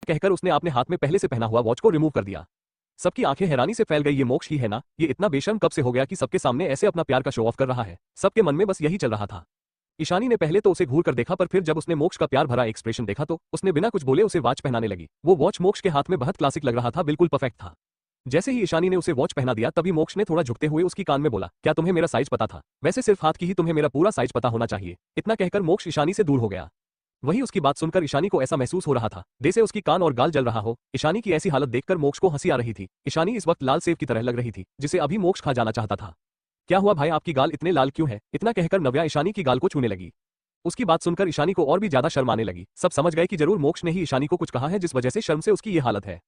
कहकर उसने अपने हाथ में पहले से पहना हुआ वॉच को रिमूव कर दिया। सबकी आंखें हैरानी से फैल गई। ये मोक्ष ही है ना, ये इतना बेशर्म कब से हो गया कि सबके सामने ऐसे अपना प्यार का शो ऑफ कर रहा है। सबके मन में बस यही चल रहा था। ईशानी ने पहले तो उसे घूर कर देखा, पर फिर जब उसने मोक्ष का प्यार भरा एक्सप्रेशन देखा तो उसने बिना कुछ बोले उसे वॉच पहनाने लगी। वो वॉच मोक्ष के हाथ में बहुत क्लासिक लग रहा था, बिल्कुल परफेक्ट था। जैसे ही ईशानी ने उसे वॉच पहना दिया तभी मोक्ष ने थोड़ा झुकते हुए उसकी कान में बोला, क्या तुम्हें मेरा साइज पता था? वैसे सिर्फ हाथ की ही तुम्हें मेरा पूरा साइज पता होना चाहिए। इतना कहकर मोक्ष ईशानी से दूर हो गया। वही उसकी बात सुनकर ईशानी को ऐसा महसूस हो रहा था जैसे उसकी कान और गाल जल रहा हो। ईशानी की ऐसी हालत देखकर मोक्ष को हंसी आ रही थी। ईशानी इस वक्त लाल सेब की तरह लग रही थी जिसे अभी मोक्ष खा जाना चाहता था। क्या हुआ भाई, आपकी गाल इतने लाल क्यों है? इतना कहकर नव्या ईशानी की गाल को छूने लगी। उसकी बात सुनकर ईशानी को और भी ज्यादा शर्म आने लगी। सब समझ गए कि जरूर मोक्ष ने ही ईशानी को कुछ कहा है जिस वजह से शर्म से उसकी ये हालत है।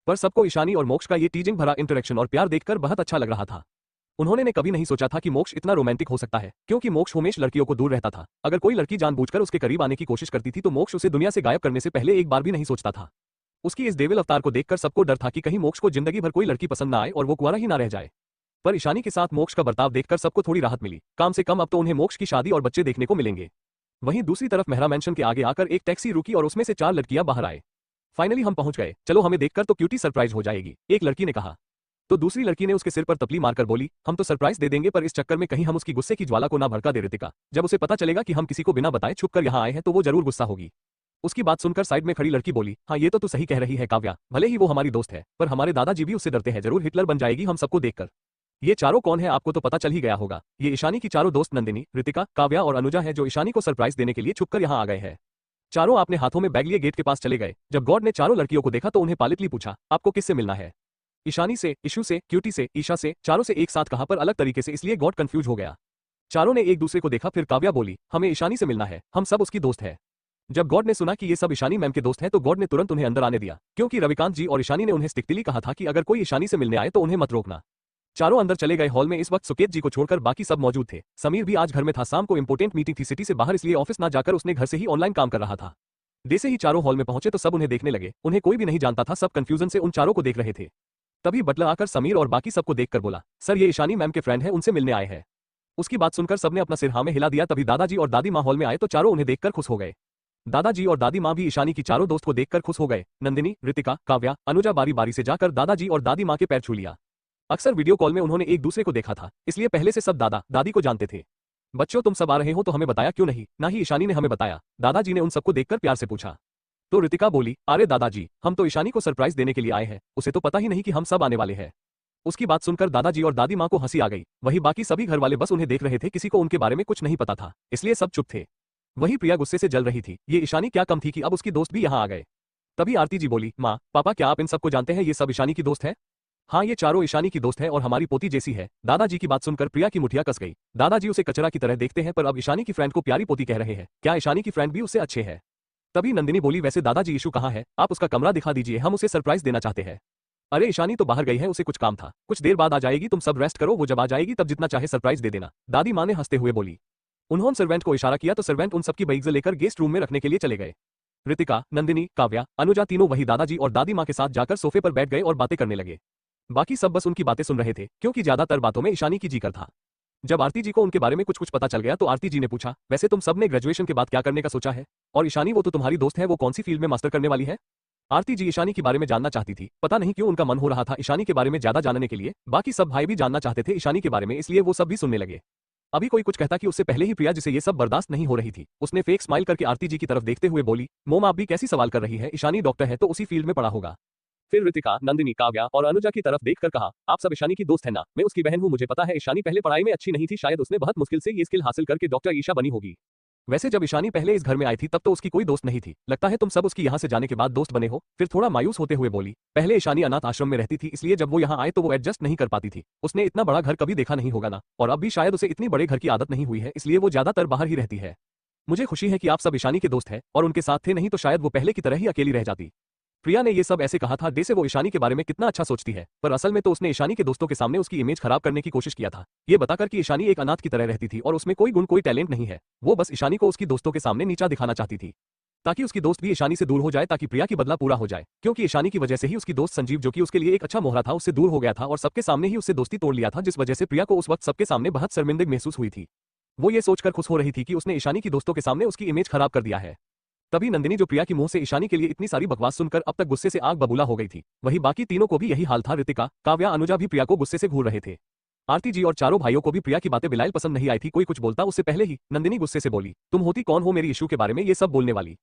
पर सबको ईशानी और मोक्ष का ये टीजिंग भरा इंटरेक्शन और प्यार देखकर बहुत अच्छा लग रहा था। उन्होंने ने कभी नहीं सोचा था कि मोक्ष इतना रोमांटिक हो सकता है, क्योंकि मोक्ष हमेशा लड़कियों को दूर रहता था। अगर कोई लड़की जानबूझकर उसके करीब आने की कोशिश करती थी तो मोक्ष उसे दुनिया से गायब करने से पहले एक बार भी नहीं सोचता था। उसकी इस डेविल अवतार को देखकर सबको डर था कि कहीं मोक्ष को जिंदगी भर कोई लड़की पसंद न आए और वो कुंवारा ही ना रह जाए। पर ईशानी के साथ मोक्ष का बर्ताव देखकर सबको थोड़ी राहत मिली। कम से कम अब तो उन्हें मोक्ष की शादी और बच्चे देखने को मिलेंगे। वहीं दूसरी तरफ मेहरा मैंशन के आगे आकर एक टैक्सी रुकी और उसमें से 4 लड़कियां बाहर आए। फाइनली हम पहुंच गए, चलो हमें देखकर तो क्यूटी सरप्राइज हो जाएगी, एक लड़की ने कहा। तो दूसरी लड़की ने उसके सिर पर तपली मारकर बोली, हम तो सरप्राइज दे देंगे पर इस चक्कर में कहीं हम उसकी गुस्से की ज्वाला को ना भड़का दे। रितिका, जब उसे पता चलेगा कि हम किसी को बिना बताए छुपकर यहाँ आए हैं तो वो जरूर गुस्सा होगी। उसकी बात सुनकर साइड में खड़ी लड़की बोली, हाँ ये तो तू सही कह रही है काव्या, भले ही वो हमारी दोस्त है पर हमारे दादाजी भी उससे डरते हैं, जरूर हिटलर बन जाएगी हम सबको देखकर। ये चारों कौन है आपको तो पता चल ही गया होगा। ये ईशानी की चारों दोस्त नंदिनी, रितिका, काव्या और अनुजा है जो ईशानी को सरप्राइज देने के लिए छुपकर यहाँ आ गए हैं। चारों अपने हाथों में बैग लिए गेट के पास चले गए। जब गॉड ने चारों लड़कियों को देखा तो उन्हें पालिटली पूछा, आपको किससे मिलना है? ईशानी से, इशू से, क्यूटी से, ईशा से, चारों से एक साथ कहा पर अलग तरीके से, इसलिए गॉड कंफ्यूज हो गया। चारों ने एक दूसरे को देखा, फिर काव्या बोली, हमें ईशानी से मिलना है, हम सब उसकी दोस्त है। जब गॉड ने सुना कि ये सब ईशानी मैम के दोस्त हैं तो गॉड ने तुरंत उन्हें अंदर आने दिया, क्योंकि रविकांत जी और ईशानी ने उन्हें स्ट्रिक्टली कहा था कि अगर कोई ईशानी से मिलने आए तो उन्हें मत रोकना। चारों अंदर चले गए। हॉल में इस वक्त सुकेत जी को छोड़कर बाकी सब मौजूद थे। समीर भी आज घर में था, शाम को इंपोर्टेंट मीटिंग थी सिटी से बाहर, इसलिए ऑफिस ना जाकर उसने घर से ही ऑनलाइन काम कर रहा था। जैसे ही चारों हॉल में पहुंचे तो सब उन्हें देखने लगे। उन्हें कोई भी नहीं जानता था, सब कंफ्यूजन से उन चारों को देख रहे थे। तभी बटलर आकर समीर और बाकी सबको देखकर बोला, सर ये ईशानी मैम के फ्रेंड है, उनसे मिलने आए हैं। उसकी बात सुनकर सबने अपना सिर हाँ में हिला दिया। तभी दादाजी और दादी माँ हॉल में आए तो चारों उन्हें देखकर खुश हो गए। दादाजी और दादी माँ भी ईशानी की चारों दोस्त को देखकर खुश हो गए। नंदिनी, रितिका, काव्या, अनुजा बारी बारी से जाकर दादाजी और दादी माँ के पैर छू लिया। अक्सर वीडियो कॉल में उन्होंने एक दूसरे को देखा था, इसलिए पहले से सब दादा दादी को जानते थे। बच्चों तुम सब आ रहे हो तो हमें बताया क्यों नहीं? ना ही ईशानी ने हमें बताया, दादाजी ने उन सबको देखकर प्यार से पूछा। तो रितिका बोली, अरे दादाजी, हम तो ईशानी को सरप्राइज देने के लिए आए हैं, उसे तो पता ही नहीं कि हम सब आने वाले हैं। उसकी बात सुनकर दादाजी और दादी माँ को हंसी आ गई। वही बाकी सभी घर वाले बस उन्हें देख रहे थे, किसी को उनके बारे में कुछ नहीं पता था, इसलिए सब चुप थे। वही प्रिया गुस्से से जल रही थी, ये ईशानी क्या कम थी कि अब उसकी दोस्त भी यहाँ आ गए। तभी आरती जी बोली, माँ पापा क्या आप इन सबको जानते हैं? ये सब ईशानी की दोस्त है। हाँ ये चारों ईशानी की दोस्त है और हमारी पोती जैसी है। दादाजी की बात सुनकर प्रिया की मुठिया कस गई। दादाजी उसे कचरा की तरह देखते हैं पर अब ईशानी की फ्रेंड को प्यारी पोती कह रहे हैं, क्या ईशानी की फ्रेंड भी उससे अच्छे है? तभी नंदिनी बोली, वैसे दादाजी इशू कहाँ है? आप उसका कमरा दिखा दीजिए, हम उसे सरप्राइज देना चाहते हैं। अरे ईशानी तो बाहर गई है, उसे कुछ काम था, कुछ देर बाद आ जाएगी, तुम सब रेस्ट करो, वो जब आ जाएगी तब जितना चाहे सरप्राइज दे देना, दादी माँ ने हंसते हुए बोली। उन्होंने सर्वेंट को इशारा किया तो सर्वेंट उन सबकी बैग्स लेकर गेस्ट रूम में रखने के लिए चले गए। रितिका, नंदिनी, काव्या, अनुजा तीनों वही दादाजी और दादी माँ के साथ जाकर सोफे पर बैठ गए और बातें करने लगे। बाकी सब बस उनकी बातें सुन रहे थे, क्योंकि ज्यादातर बातों में ईशानी की जिक्र था। जब आरती जी को उनके बारे में कुछ पता चल गया तो आरती जी ने पूछा, वैसे तुम सब ने ग्रेजुएशन के बाद क्या करने का सोचा है? और ईशानी वो तो तुम्हारी दोस्त है, वो कौन सी फील्ड में मास्टर करने वाली है? आरती जी ईशानी के बारे में जानना चाहती थी, पता नहीं क्यों उनका मन हो रहा था ईशानी के बारे में ज्यादा जानने के लिए। बाकी सब भाई भी जानना चाहते थे ईशानी के बारे में, इसलिए वो सब भी सुनने लगे। अभी कोई कुछ कहता कि उससे पहले ही प्रिया, जिसे ये सब बर्दाश्त नहीं हो रही थी, उसने फेक स्माइल करके आरती जी की तरफ देखते हुए बोली, मोम आप भी कैसी सवाल कर रही है? ईशानी डॉक्टर है तो उसी फील्ड में पढ़ा होगा। फिर रितिका, नंदिनी, काव्या और अनुजा की तरफ देखकर कहा, आप सब ईशानी की दोस्त है ना? मैं उसकी बहन हूँ, मुझे पता है ईशानी पहले पढ़ाई में अच्छी नहीं थी, शायद उसने बहुत मुश्किल से ये स्किल हासिल करके डॉक्टर ईशा बनी होगी। वैसे जब ईशानी पहले इस घर में आई थी तब तो उसकी कोई दोस्त नहीं थी, लगता है तुम सब उसकी यहाँ से जाने के बाद दोस्त बने हो। फिर थोड़ा मायूस होते हुए बोली, पहले ईशानी अनाथ आश्रम में रहती थी, इसलिए जब वो यहाँ आए तो वो एडजस्ट नहीं कर पाती थी। उसने इतना बड़ा घर कभी देखा नहीं होगा ना, और अब भी शायद उसे इतनी बड़े घर की आदत नहीं हुई है, इसलिए वो ज्यादातर बाहर ही रहती है। मुझे खुशी है कि आप सब ईशानी के दोस्त हैं और उनके साथ थे, नहीं तो शायद वो पहले की तरह ही अकेली रह जाती। प्रिया ने ये सब ऐसे कहा था जैसे वो ईशानी के बारे में कितना अच्छा सोचती है, पर असल में तो उसने ईशानी के दोस्तों के सामने उसकी इमेज खराब करने की कोशिश किया था, ये बताकर कि ईशानी एक अनाथ की तरह रहती थी और उसमें कोई गुण कोई टैलेंट नहीं है। वो बस ईशानी को उसकी दोस्तों के सामने नीचा दिखाना चाहती थी, ताकि उसकी दोस्त भी ईशानी से दूर हो जाए, ताकि प्रिया की बदला पूरा हो जाए। क्योंकि ईशानी की वजह से ही उसकी दोस्त संजीव, जो कि उसके लिए एक अच्छा मोहरा था, उससे दूर हो गया था और सबके सामने ही उससे दोस्ती तोड़ लिया था, जिस वजह से प्रिया को उस वक्त सबके सामने बहुत शर्मिंदगी महसूस हुई थी। वो ये सोचकर खुश हो रही थी कि उसने ईशानी की दोस्तों के सामने उसकी इमेज खराब कर दिया है। तभी नंदिनी जो प्रिया की मुंह से ईशानी के लिए इतनी सारी बकवास सुनकर अब तक गुस्से से आग बबूला हो गई थी, वही बाकी तीनों को भी यही हाल था। ऋतिका, काव्या, अनुजा भी प्रिया को गुस्से से घूर रहे थे। आरती जी और चारों भाइयों को भी प्रिया की बातें बिल्कुल पसंद नहीं आई थी। कोई कुछ बोलता उससे पहले ही नंदिनी गुस्से से बोली, तुम होती कौन हो मेरी इशू के बारे में ये सब बोलने वाली?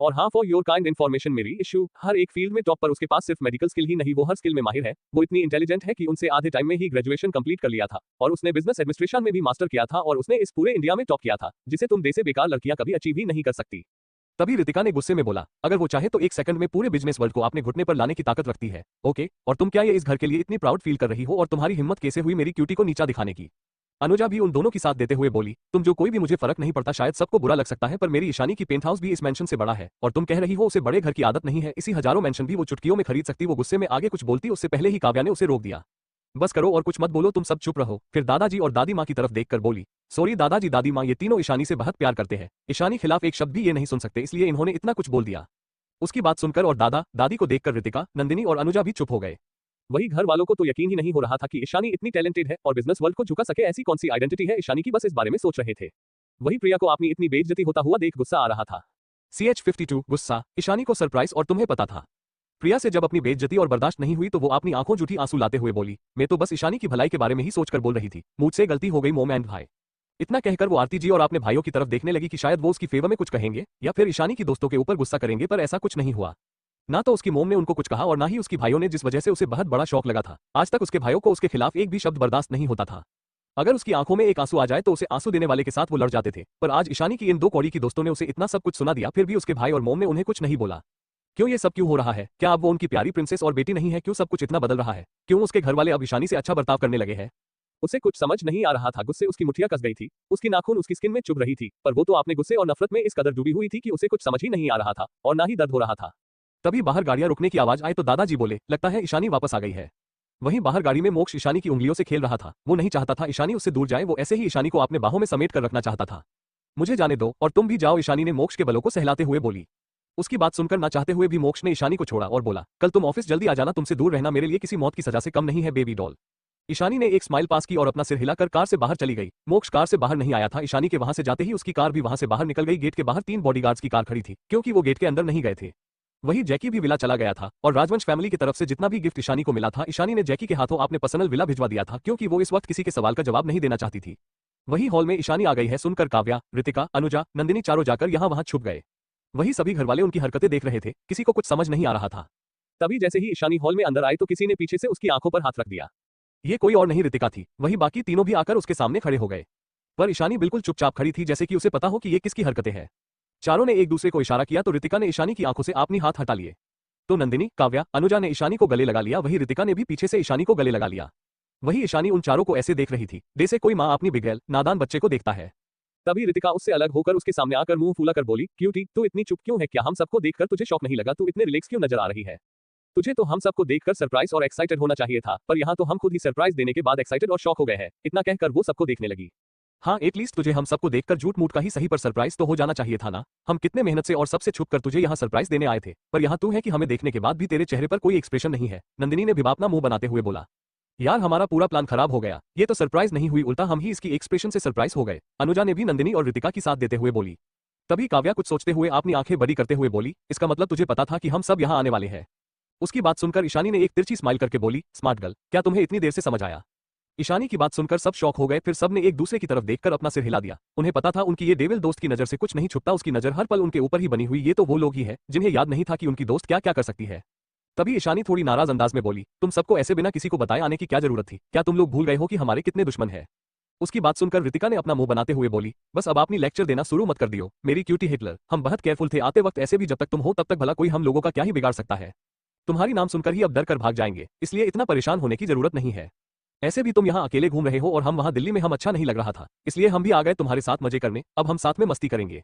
और हाँ, फॉर योर काइंड इन्फॉर्मेशन, मेरी इशू हर एक फील्ड में टॉप पर। उसके पास सिर्फ मेडिकल स्किल ही नहीं, वो हर स्किल में माहिर है। वो इतनी इंटेलिजेंट है कि उनसे आधे टाइम में ही ग्रेजुएशन कंप्लीट कर लिया था और उसने बिजनेस एडमिनिस्ट्रेशन में भी मास्टर किया था और उसने इस पूरे इंडिया में टॉप किया था, जिसे तुम जैसे बेकार लड़कियां कभी अचीव ही नहीं कर सकती। तभी ऋतिका ने गुस्से में बोला, अगर वो चाहे तो एक सेकंड में पूरे बिजनेस वर्ल्ड को अपने घुटने पर लाने की ताकत रखती है। ओके, और तुम क्या ये इस घर के लिए इतनी प्राउड फील कर रही हो? और तुम्हारी हिम्मत कैसे हुई मेरी क्यूटी को नीचा दिखाने की? अनुजा भी उन दोनों की साथ देते हुए बोली, तुम जो कोई भी, मुझे फर्क नहीं पड़ता, शायद सबको बुरा लग सकता है, पर मेरी ईशानी की पेंट हाउस भी इस मेंशन से बड़ा है और तुम कह रही हो उसे बड़े घर की आदत नहीं है। इसी हजारों मेंशन भी वो चुटकियों में खरीद सकती। वो गुस्से में आगे कुछ बोलती उससे पहले ही काव्या ने उसे रोक दिया। बस करो और कुछ मत बोलो, तुम सब चुप रहो। फिर दादाजी और दादी माँ की तरफ देखकर बोली, सॉरी दादाजी दादी माँ, ये तीनों ईशानी से बहुत प्यार करते हैं। ईशानी खिलाफ एक शब्द भी ये नहीं सुन सकते, इसलिए इन्होंने इतना कुछ बोल दिया। उसकी बात सुनकर और दादा दादी को देखकर ऋतिका, नंदिनी और अनुजा भी चुप हो गए। वही घर वालों को तो यकीन ही नहीं हो रहा था कि ईशानी इतनी टैलेंटेड है और बिजनेस वर्ल्ड को झुका सके। ऐसी कौन सी आइडेंटिटी है ईशानी की, बस इस बारे में सोच रहे थे। वही प्रिया को अपनी इतनी बेइज्जती होता हुआ देख गुस्सा आ रहा था। CH52 गुस्सा, ईशानी को सरप्राइज, और तुम्हें पता था? प्रिया से जब अपनी बेइज्जती और बर्दाश्त नहीं हुई तो वो अपनी आंखों जूठी आंसू लाते हुए बोली, मैं तो बस ईशानी की भलाई के बारे में ही सोचकर बोल रही थी, मुझसे गलती हो गई मोम एंड भाई। इतना कहकर वो आरती जी और अपने भाइयों की तरफ देखने लगी कि शायद वो उसकी फेवर में कुछ कहेंगे या फिर ईशानी की दोस्तों के ऊपर गुस्सा करेंगे, पर ऐसा कुछ नहीं हुआ। ना तो उसकी मोम ने उनको कुछ कहा और ना ही उसकी भाइयों ने, जिस वजह से उसे बहुत बड़ा शौक लगा था। आज तक उसके भाइयों को उसके खिलाफ एक भी शब्द बर्दाश्त नहीं होता था। अगर उसकी आंखों में एक आंसू आ जाए तो उसे आंसू देने वाले के साथ वो लड़ जाते थे, पर आज ईशानी की इन दो कौड़ी की दोस्तों ने उसे इतना सब कुछ सुना दिया, फिर भी उसके भाई और मोम ने उन्हें कुछ नहीं बोला। क्यों ये सब क्यों हो रहा है? क्या अब वो उनकी प्यारी प्रिंसेस और बेटी नहीं है? क्यों सब कुछ इतना बदल रहा है? क्यों उसके घर वाले अब ईशानी से अच्छा बर्ताव करने लगे हैं? उसे कुछ समझ नहीं आ रहा था। गुस्से उसकी मुठ्ठियां कस गई थी, उसकी नाखून उसकी स्किन में चुभ रही थी, पर वो तो अपने गुस्से और नफरत में इस कदर डूबी हुई थी कि उसे कुछ समझ ही नहीं आ रहा था और ना ही दर्द हो रहा था। तभी बाहर गाड़ियां रुकने की आवाज आई तो दादाजी बोले, लगता है ईशानी वापस आ गई है। वहीं बाहर गाड़ी में मोक्ष ईशानी की उंगलियों से खेल रहा था। वो नहीं चाहता था ईशानी उससे दूर जाए, वो ऐसे ही ईशानी को अपने बाहों में समेट कर रखना चाहता था। मुझे जाने दो और तुम भी जाओ, ईशानी ने मोक्ष के बलों को सहलाते हुए बोली। उसकी बात सुनकर ना चाहते हुए भी मोक्ष ने ईशानी को छोड़ा और बोला, कल तुम ऑफिस जल्दी आ जाना, तुमसे दूर रहना मेरे लिए किसी मौत की सजा से कम नहीं है बेबी डॉल। ईशानी ने एक स्माइल पास की और अपना सिर हिलाकर कार से बाहर चली गई। मोक्ष कार से बाहर नहीं आया था। ईशानी के वहां से जाते ही उसकी कार भी वहां से बाहर निकल गई। गेट के बाहर 3 बॉडीगार्ड्स की कार खड़ी थी, क्योंकि वो गेट के अंदर नहीं गए थे। वही जैकी भी विला चला गया था और राजवंश फैमिली की तरफ से जितना भी गिफ्ट ईशानी को मिला था, ईशानी ने जैकी के हाथों अपने पर्सनल विला भिजवा दिया था, क्योंकि वो इस वक्त किसी के सवाल का जवाब नहीं देना चाहती थी। वही हॉल में ईशानी आ गई है सुनकर काव्या, ऋतिका, अनुजा, नंदिनी चारों जाकर यहाँ वहां छुप गए। वही सभी घरवाले उनकी हरकतें देख रहे थे, किसी को कुछ समझ नहीं आ रहा था। तभी जैसे ही ईशानी हॉल में अंदर आई तो किसी ने पीछे से उसकी आंखों पर हाथ रख दिया। ये कोई और नहीं ऋतिका थी। वही बाकी तीनों भी आकर उसके सामने खड़े हो गए, पर ईशानी बिल्कुल चुपचाप खड़ी थी, जैसे कि उसे पता हो कि ये किसकी हरकतें हैं। चारों ने एक दूसरे को इशारा किया तो ऋतिका ने ईशानी की आंखों से अपनी हाथ हटा लिए। तो नंदिनी, काव्या, अनुजा ने ईशानी को गले लगा लिया, वही ऋतिका ने भी पीछे से ईशानी को गले लगा लिया। वही ईशानी उन चारों को ऐसे देख रही थी जैसे कोई माँ अपनी बिगड़ैल नादान बच्चे को देखता है। तभी ऋतिका उससे अलग होकर उसके सामने आकर मुंह फूला कर बोली, क्यूटी, तू इतनी चुप क्यों है? क्या हम सबको देखकर तुझे शौक नहीं लगा? तू इतने रिलैक्स क्यों नजर आ रही है? तुझे तो हम सबको देखकर सरप्राइज और एक्साइटेड होना चाहिए था, पर यहाँ तो हम खुद ही सरप्राइज देने के बाद एक्साइटेड और शॉक हो गए हैं। इतना कहकर वो सबको देखने लगी। हाँ, एटलीस्ट तुझे हम सबको देखकर झूठ मूठ का ही सही पर सरप्राइज तो हो जाना चाहिए था ना। हम कितने मेहनत से और सबसे छुप कर तुझे यहाँ सरप्राइज देने आए थे, पर यहाँ तू है कि हमें देखने के बाद भी तेरे चेहरे पर कोई एक्सप्रेशन नहीं है। नंदिनी ने भिभापना मुंह बनाते हुए बोला, यार हमारा पूरा प्लान खराब हो गया। ये तो सरप्राइज नहीं हुई, उल्टा हम ही इसकी एक्सप्रेशन से सरप्राइज हो गए। अनुजा ने भी नंदिनी और ऋतिका की साथ देते हुए बोली। तभी काव्या कुछ सोचते हुए अपनी आंखें बड़ी करते हुए बोली, इसका मतलब तुझे पता था कि हम सब यहाँ आने वाले हैं? उसकी बात सुनकर ईशानी ने एक तिरछी स्माइल करके बोली, स्मार्ट गर्ल, क्या तुम्हें इतनी देर से समझ आया? ईशानी की बात सुनकर सब शॉक हो गए, फिर सब ने एक दूसरे की तरफ देखकर अपना सिर हिला दिया। उन्हें पता था उनकी ये डेविल दोस्त की नजर से कुछ नहीं छुपता, उसकी नजर हर पल उनके ऊपर ही बनी हुई। ये तो वो लोग ही है जिन्हें याद नहीं था कि उनकी दोस्त क्या क्या कर सकती है। तभी ईशानी थोड़ी नाराज अंदाज में बोली, तुम सबको ऐसे बिना किसी को बताए आने की क्या जरूरत थी? क्या तुम लोग भूल गए हो कि हमारे कितने दुश्मन हैं? उसकी बात सुनकर ऋतिका ने अपना मुंह बनाते हुए बोली, बस अब अपनी लेक्चर देना शुरू मत कर दियो मेरी क्यूटी हिटलर। हम बहुत केयरफुल थे आते वक्त, ऐसे भी जब तक तुम हो तब तक भला कोई हम लोगों का क्या ही बिगाड़ सकता है। तुम्हारी नाम सुनकर ही अब डर कर भाग जाएंगे, इसलिए इतना परेशान होने की जरूरत नहीं है। ऐसे भी तुम यहाँ अकेले घूम रहे हो और हम वहाँ दिल्ली में, हम अच्छा नहीं लग रहा था, इसलिए हम भी आ गए तुम्हारे साथ मजे करने। अब हम साथ में मस्ती करेंगे।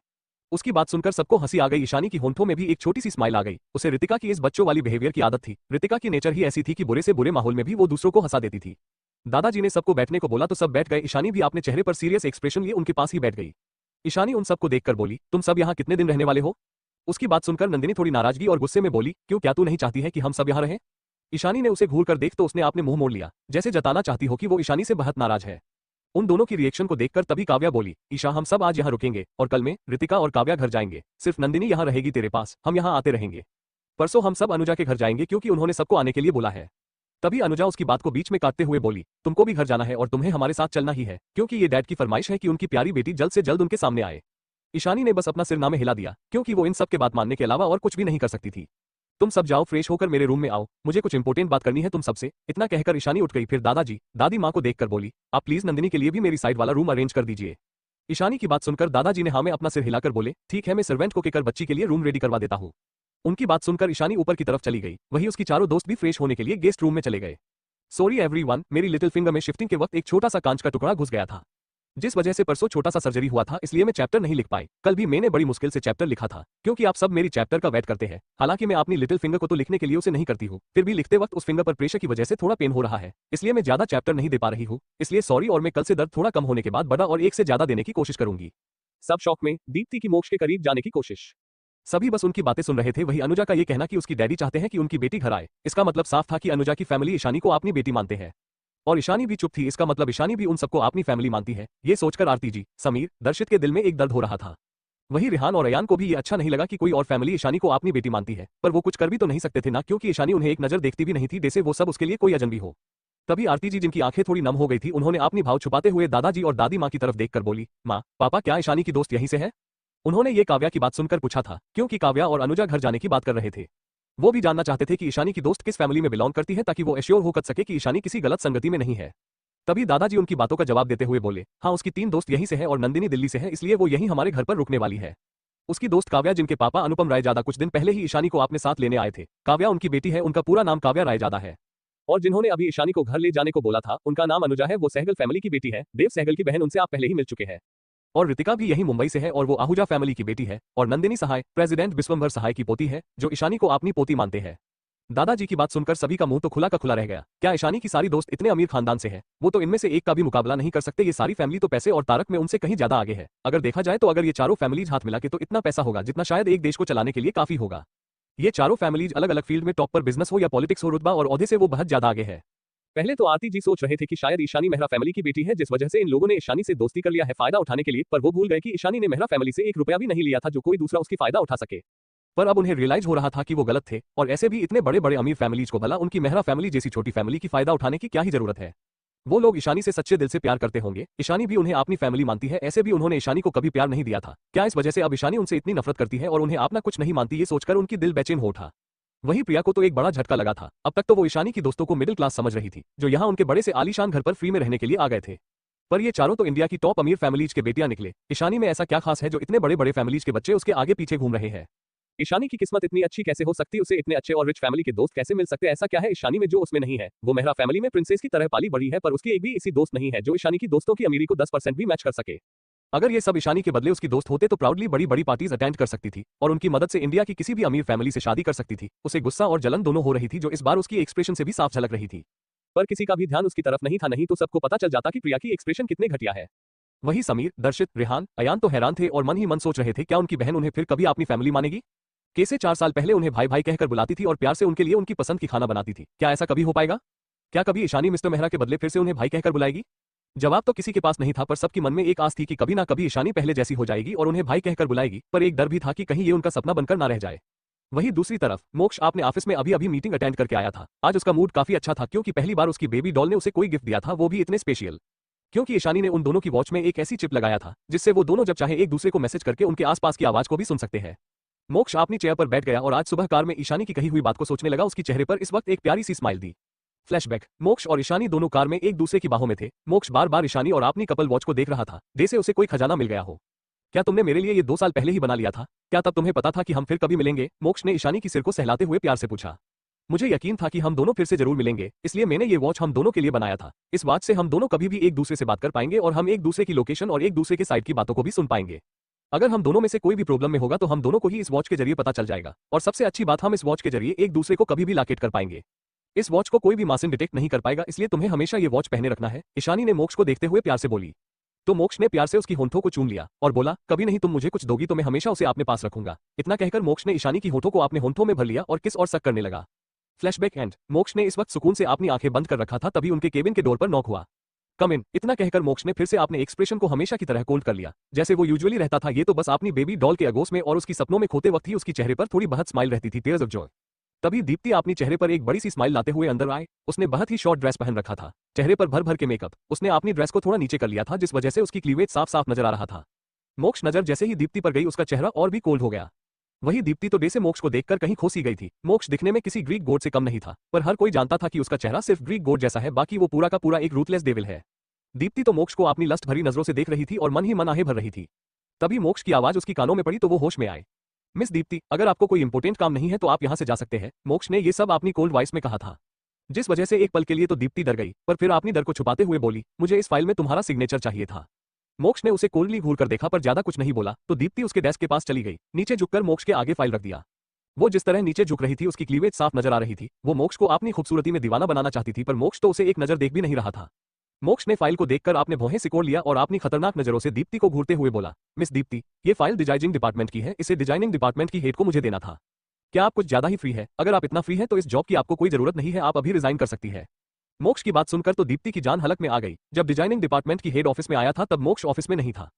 उसकी बात सुनकर सबको हंसी आ गई। ईशानी की होंठों में भी एक छोटी सी स्माइल आ गई। उसे ऋतिका की इस बच्चों वाली बिहेवियर की आदत थी। ऋतिका की नेचर ही ऐसी थी कि बुरे से बुरे माहौल में भी वो दूसरों को हंसा देती थी। दादाजी ने सबको बैठने को बोला तो सब बैठ गए। ईशानी भी अपने चेहरे पर सीरियस एक्सप्रेशन लिए उनके पास ही बैठ गई। ईशानी उन सबको देखकर बोली, तुम सब यहाँ कितने दिन रहने वाले हो? उसकी बात सुनकर नंदिनी थोड़ी नाराजगी और गुस्से में बोली, क्यों, क्या तू नहीं चाहती है कि हम सब यहाँ रहें? ईशानी ने उसे घूर कर देख तो उसने आपने मुंह मोड़ लिया, जैसे जताना चाहती हो कि वो ईशानी से बहुत नाराज है। उन दोनों की रिएक्शन को देखकर तभी काव्या बोली, ईशा हम सब आज यहाँ रुकेंगे और कल में रितिका और काव्या घर जाएंगे, सिर्फ नंदिनी यहाँ रहेगी तेरे पास, हम यहाँ आते रहेंगे। परसों हम सब अनुजा के घर जाएंगे क्योंकि उन्होंने सबको आने के लिए बोला है। तभी अनुजा उसकी बात को बीच में काटते हुए बोली, तुमको भी घर जाना है और तुम्हें हमारे साथ चलना ही है क्योंकि ये डैड की फरमाइश है कि उनकी प्यारी बेटी जल्द से जल्द उनके सामने आए। ईशानी ने बस अपना सिर नामे हिला दिया क्योंकि वो इन सब के बात मानने के अलावा और कुछ भी नहीं कर सकती थी। तुम सब जाओ फ्रेश होकर मेरे रूम में आओ, मुझे कुछ इंपॉर्टेंट बात करनी है तुम सबसे। इतना कहकर ईशानी उठ गई। फिर दादाजी दादी माँ को देखकर बोली, आप प्लीज नंदिनी के लिए भी मेरी साइड वाला रूम अरेंज कर दीजिए। ईशानी की बात सुनकर दादाजी ने हाँ में अपना सिर हिलाकर बोले, ठीक है मैं सर्वेंट को कहकर बच्ची के लिए रूम रेडी करवा देता हूँ। उनकी बात सुनकर ईशानी ऊपर की तरफ चली गई। वही उसकी चारों दोस्त भी फ्रेश होने के लिए गेस्ट रूम में चले गए। सॉरी एवरीवन, मेरी लिटिल फिंगर में शिफ्टिंग के वक्त एक छोटा सा कांच का टुकड़ा घुस गया था, जिस वजह से परसों छोटा सा सर्जरी हुआ था, इसलिए मैं चैप्टर नहीं लिख पाई। कल भी मैंने बड़ी मुश्किल से चैप्टर लिखा था क्योंकि आप सब मेरी चैप्टर का वेट करते हैं। हालांकि मैं अपनी लिटिल फिंगर को तो लिखने के लिए उसे नहीं करती हूँ, फिर भी लिखते वक्त उस फिंगर पर प्रेशर की वजह से थोड़ा पेन हो रहा है, इसलिए मैं ज्यादा चैप्टर नहीं दे पा रही हूँ। इसलिए सॉरी, और मैं कल से दर्द थोड़ा कम होने के बाद बड़ा और एक से ज्यादा देने की कोशिश करूंगी। सब शौक में दीप्ति की मोक्ष के करीब जाने की कोशिश। सभी बस उनकी बातें सुन रहे थे। वही अनुजा का ये कहना कि उसकी डैडी चाहते हैं कि उनकी बेटी घर आए, इसका मतलब साफ था कि अनुजा की फैमिली ईशानी को अपनी बेटी मानते हैं। और ईशानी भी चुप थी, इसका मतलब ईशानी भी उन सबको अपनी फैमिली मानती है। ये सोचकर आरती जी, समीर, दर्शित के दिल में एक दर्द हो रहा था। वही रिहान और अयान को भी ये अच्छा नहीं लगा कि कोई और फैमिली ईशानी को अपनी बेटी मानती है, पर वो कुछ कर भी तो नहीं सकते थे ना, क्योंकि ईशानी उन्हें एक नजर देखती भी नहीं थी, जैसे वो सब उसके लिए कोई अजनबी हो। तभी आरती जी, जिनकी आंखें थोड़ी नम हो गई थी, उन्होंने अपनी भाव छुपाते हुए दादाजी और दादी माँ की तरफ देखकर बोली, माँ पापा क्या ईशानी की दोस्त यहीं से है? उन्होंने ये काव्या की बात सुनकर पूछा था क्योंकि काव्या और अनुजा घर जाने की बात कर रहे थे। वो भी जानना चाहते थे कि ईशानी की दोस्त किस फैमिली में बिलोंग करती है, ताकि वो एश्योर हो कर सके कि ईशानी किसी गलत संगति में नहीं है। तभी दादाजी उनकी बातों का जवाब देते हुए बोले, हाँ उसकी 3 दोस्त यहीं से है और नंदिनी दिल्ली से है, इसलिए वो यहीं हमारे घर पर रुकने वाली है। उसकी दोस्त काव्या, जिनके पापा अनुपम रायजादा कुछ दिन पहले ही ईशानी को अपने साथ लेने आए थे। काव्या उनकी बेटी है, उनका पूरा नाम काव्या रायजादा है। और जिन्होंने अभी ईशानी को घर ले जाने को बोला था, उनका नाम अनुजा है, वो सहगल फैमिली की बेटी है। देव सहगल की बहन, उनसे आप पहले ही मिल चुके हैं। और रितिका भी यही मुंबई से है और वो आहूजा फैमिली की बेटी है। और नंदिनी सहाय प्रेसिडेंट विश्वंभर सहाय की पोती है, जो ईशानी को अपनी पोती मानते हैं। दादाजी की बात सुनकर सभी का मुंह तो खुला का खुला रह गया। क्या ईशानी की सारी दोस्त इतने अमीर खानदान से है? वो तो इनमें से एक का भी मुकाबला नहीं कर सकते। ये सारी फैमिली तो पैसे और तारक में उनसे कहीं ज्यादा आगे है। अगर देखा जाए तो अगर ये चारों फैमिलीज हाथ मिला के तो इतना पैसा होगा जितना शायद एक देश को चलाने के लिए काफी होगा। ये चारों फैमिलीज अलग अलग फील्ड में टॉप पर, बिजनेस हो या पॉलिटिक्स हो, रुतबा और ओहदे से वो बहुत ज्यादा आगे है। पहले तो आरती जी सोच रहे थे कि शायद ईशानी मेहरा फैमिली की बेटी है, जिस वजह से इन लोगों ने ईशानी से दोस्ती कर लिया है फायदा उठाने के लिए, पर वो भूल गए कि ईशानी ने मेहरा फैमिली से 1 रुपया भी नहीं लिया था जो कोई दूसरा उसकी फायदा उठा सके। पर अब उन्हें रियलाइज हो रहा था कि वो गलत थे, और ऐसे भी इतने बड़े बड़े अमीर फैमिलीज को भला उनकी मेहरा फैमिली जैसी छोटी फैमिली की फायदा उठाने की क्या ही जरूरत है। वो लोग ईशानी से सच्चे दिल से प्यार करते होंगे, ईशानी भी उन्हें अपनी फैमिली मानती है, ऐसे भी उन्होंने ईशानी को कभी प्यार नहीं दिया था। क्या इस वजह से अब ईशानी उनसे इतनी नफरत करती है और उन्हें अपना कुछ नहीं मानती? ये सोचकर उनकी दिल बेचैन हो उठा। वहीं प्रिया को तो एक बड़ा झटका लगा था। अब तक तो वो ईशानी की दोस्तों को मिडिल क्लास समझ रही थी, जो यहाँ उनके बड़े से आलीशान घर पर फ्री में रहने के लिए आ गए थे। पर ये चारों तो इंडिया की टॉप अमीर फैमिलीज के बेटियां निकले। ईशानी में ऐसा क्या खास है जो इतने बड़े बड़े फैमिलीज के बच्चे उसके आगे पीछे घूम रहे हैं? ईशानी की किस्मत इतनी अच्छी कैसे हो सकती? उसे इतने अच्छे और रिच फैमिली के दोस्त कैसे मिल सकते? ऐसा क्या है ईशानी में जो उसमें नहीं है? वो मेहरा फैमिली में प्रिंसेस की तरह पाली बड़ी है, पर उसकी एक भी ऐसी दोस्त नहीं है जो ईशानी की दोस्तों की अमीरी को 10% भी मैच कर सके। अगर ये सब ईशानी के बदले उसकी दोस्त होते तो प्राउडली बड़ी बड़ी पार्टीज अटेंड कर सकती थी और उनकी मदद से इंडिया की किसी भी अमीर फैमिली से शादी कर सकती थी। उसे गुस्सा और जलन दोनों हो रही थी, जो इस बार उसकी एक्सप्रेशन से भी साफ झलक रही थी। पर किसी का भी ध्यान उसकी तरफ नहीं था, नहीं तो सबको पता चल जाता कि प्रिया की एक्सप्रेशन कितने घटिया है। वही समीर, दर्शित, रेहान, अयान तो हैरान थे और मन ही मन सोच रहे थे क्या उनकी बहन उन्हें फिर कभी अपनी फैमिली मानेगी? कैसे 4 साल पहले उन्हें भाई भाई कहकर बुलाती थी और प्यार से उनके लिए उनकी पसंद की खाना बनाती थी, क्या ऐसा कभी हो पाएगा? क्या कभी ईशानी मिस्टर मेहरा के बदले फिर से उन्हें भाई कहकर बुलाएगी? जवाब तो किसी के पास नहीं था, पर सबकी मन में एक आस थी कि कभी ना कभी ईशानी पहले जैसी हो जाएगी और उन्हें भाई कहकर बुलाएगी, पर एक डर भी था कि कहीं ये उनका सपना बनकर ना रह जाए। वहीं दूसरी तरफ मोक्ष अपने ऑफिस में अभी मीटिंग अटेंड करके आया था। आज उसका मूड काफी अच्छा था क्योंकि पहली बार उसकी बेबी डॉल ने उसे कोई गिफ्ट दिया था, वो भी इतने स्पेशल। क्योंकि ईशानी ने उन दोनों की वॉच में एक ऐसी चिप लगाया था जिससे वो दोनों जब चाहे एक दूसरे को मैसेज करके उनके आसपास की आवाज को भी सुन सकते हैं। मोक्ष अपनी चेयर पर बैठ गया और आज सुबह कार में ईशानी की कही हुई बात को सोचने लगा। उसकी चेहरे पर इस वक्त एक प्यारी सी स्माइल दी। फ्लैशबैक, मोक्ष और ईशानी दोनों कार में एक दूसरे की बाहों में थे। मोक्ष बार बार ईशानी और अपनी कपल वॉच को देख रहा था, जैसे उसे कोई खजाना मिल गया हो। क्या तुमने मेरे लिए ये 2 साल पहले ही बना लिया था? क्या तब तुम्हें पता था कि हम फिर कभी मिलेंगे? मोक्ष ने ईशानी की सिर को सहलाते हुए प्यार से पूछा। मुझे यकीन था कि हम दोनों फिर से जरूर मिलेंगे, इसलिए मैंने ये वॉच हम दोनों के लिए बनाया था। इस वॉच से हम दोनों कभी भी एक दूसरे से बात कर पाएंगे और हम एक दूसरे की लोकेशन और एक दूसरे के साइड की बातों को भी सुन पाएंगे। अगर हम दोनों में से कोई भी प्रॉब्लम में होगा तो हम दोनों को ही इस वॉच के जरिए पता चल जाएगा, और सबसे अच्छी बात, हम इस वॉच के जरिए एक दूसरे को कभी भी लोकेट कर पाएंगे। इस वॉच को कोई भी मासिन डिटेक्ट नहीं कर पाएगा, इसलिए तुम्हें हमेशा ये वॉच पहने रखना है। ईशानी ने मोक्ष को देखते हुए प्यार से बोली। तो मोक्ष ने प्यार से उसकी होंठों को चूम लिया और बोला, कभी नहीं तुम मुझे कुछ दोगी तो मैं हमेशा उसे अपने पास रखूंगा। इतना कहकर मोक्ष ने ईशानी की होंठों को अपने होंठों में भर लिया और किस और सक करने लगा। फ्लैशबैक एंड, मोक्ष ने इस वक्त सुकून से अपनी आंखें बंद कर रखा था, तभी उनके केबिन के डोर पर नॉक हुआ। कम इन, इतना कहकर मोक्ष ने फिर से अपने एक्सप्रेशन को हमेशा की तरह कोल्ड कर लिया, जैसे वो यूजुअली रहता था। ये तो बस अपनी बेबी डॉल के अगोस में और उसकी सपनों में खोते वक्त ही उसकी चेहरे पर थोड़ी बहुत स्माइल रहती थी, टीयर्स ऑफ जॉय। तभी दीप्ति अपनी चेहरे पर एक बड़ी सी स्माइल लाते हुए अंदर आए। उसने बहुत ही शॉर्ट ड्रेस पहन रखा था, चेहरे पर भर भर के मेकअप। उसने अपनी ड्रेस को थोड़ा नीचे कर लिया था, जिस वजह से उसकी क्लीवेज साफ साफ नजर आ रहा था। मोक्ष नजर जैसे ही दीप्ति पर गई, उसका चेहरा और भी कोल्ड हो गया। वही दीप्ति तो डे से मोक्ष को देखकर कहीं खोसी गई थी। मोक्ष दिखने में किसी ग्रीक गॉड से कम नहीं था, पर हर कोई जानता था कि उसका चेहरा सिर्फ ग्रीक गॉड जैसा है, बाकी वो पूरा का पूरा एक रूथलेस डेविल है। दीप्ति तो मोक्ष को अपनी लस्ट भरी नजरों से देख रही थी और मन ही मन आहें भर रही थी। तभी मोक्ष की आवाज उसकी कानों में पड़ी तो वो होश में आए। मिस दीप्ति, अगर आपको कोई इंपॉर्टेंट काम नहीं है तो आप यहाँ से जा सकते हैं, मोक्ष ने ये सब अपनी कोल्ड वॉइस में कहा था। जिस वजह से एक पल के लिए तो दीप्ति डर गई, पर फिर अपनी डर को छुपाते हुए बोली, मुझे इस फाइल में तुम्हारा सिग्नेचर चाहिए था। मोक्ष ने उसे कोल्डली घूर कर देखा पर ज्यादा कुछ नहीं बोला, तो दीप्ति उसके डेस्क के पास चली गई। नीचे झुककर मोक्ष के आगे फाइल रख दिया। वो जिस तरह नीचे झुक रही थी, उसकी क्लीवेज साफ नजर आ रही थी। वो मोक्ष को अपनी खूबसूरती में दीवाना बनाना चाहती थी, पर मोक्ष तो उसे एक नजर देख भी नहीं रहा था। मोक्ष ने फाइल को देखकर आपने भौहें सिकोड़ लिया और अपनी खतरनाक नजरों से दीप्ति को घूरते हुए बोला, मिस दीप्ति, ये फाइल डिजाइनिंग डिपार्टमेंट की है, इसे डिजाइनिंग डिपार्टमेंट की हेड को मुझे देना था। क्या आप कुछ ज्यादा ही फ्री है? अगर आप इतना फ्री है तो इस जॉब की आपको कोई जरूरत नहीं है, आप अभी रिजाइन कर सकती है। मोक्ष की बात सुनकर तो दीप्ति की जान हलक में आ गई। जब डिजाइनिंग डिपार्टमेंट की हेड ऑफिस में आया था तब मोक्ष ऑफिस में नहीं था।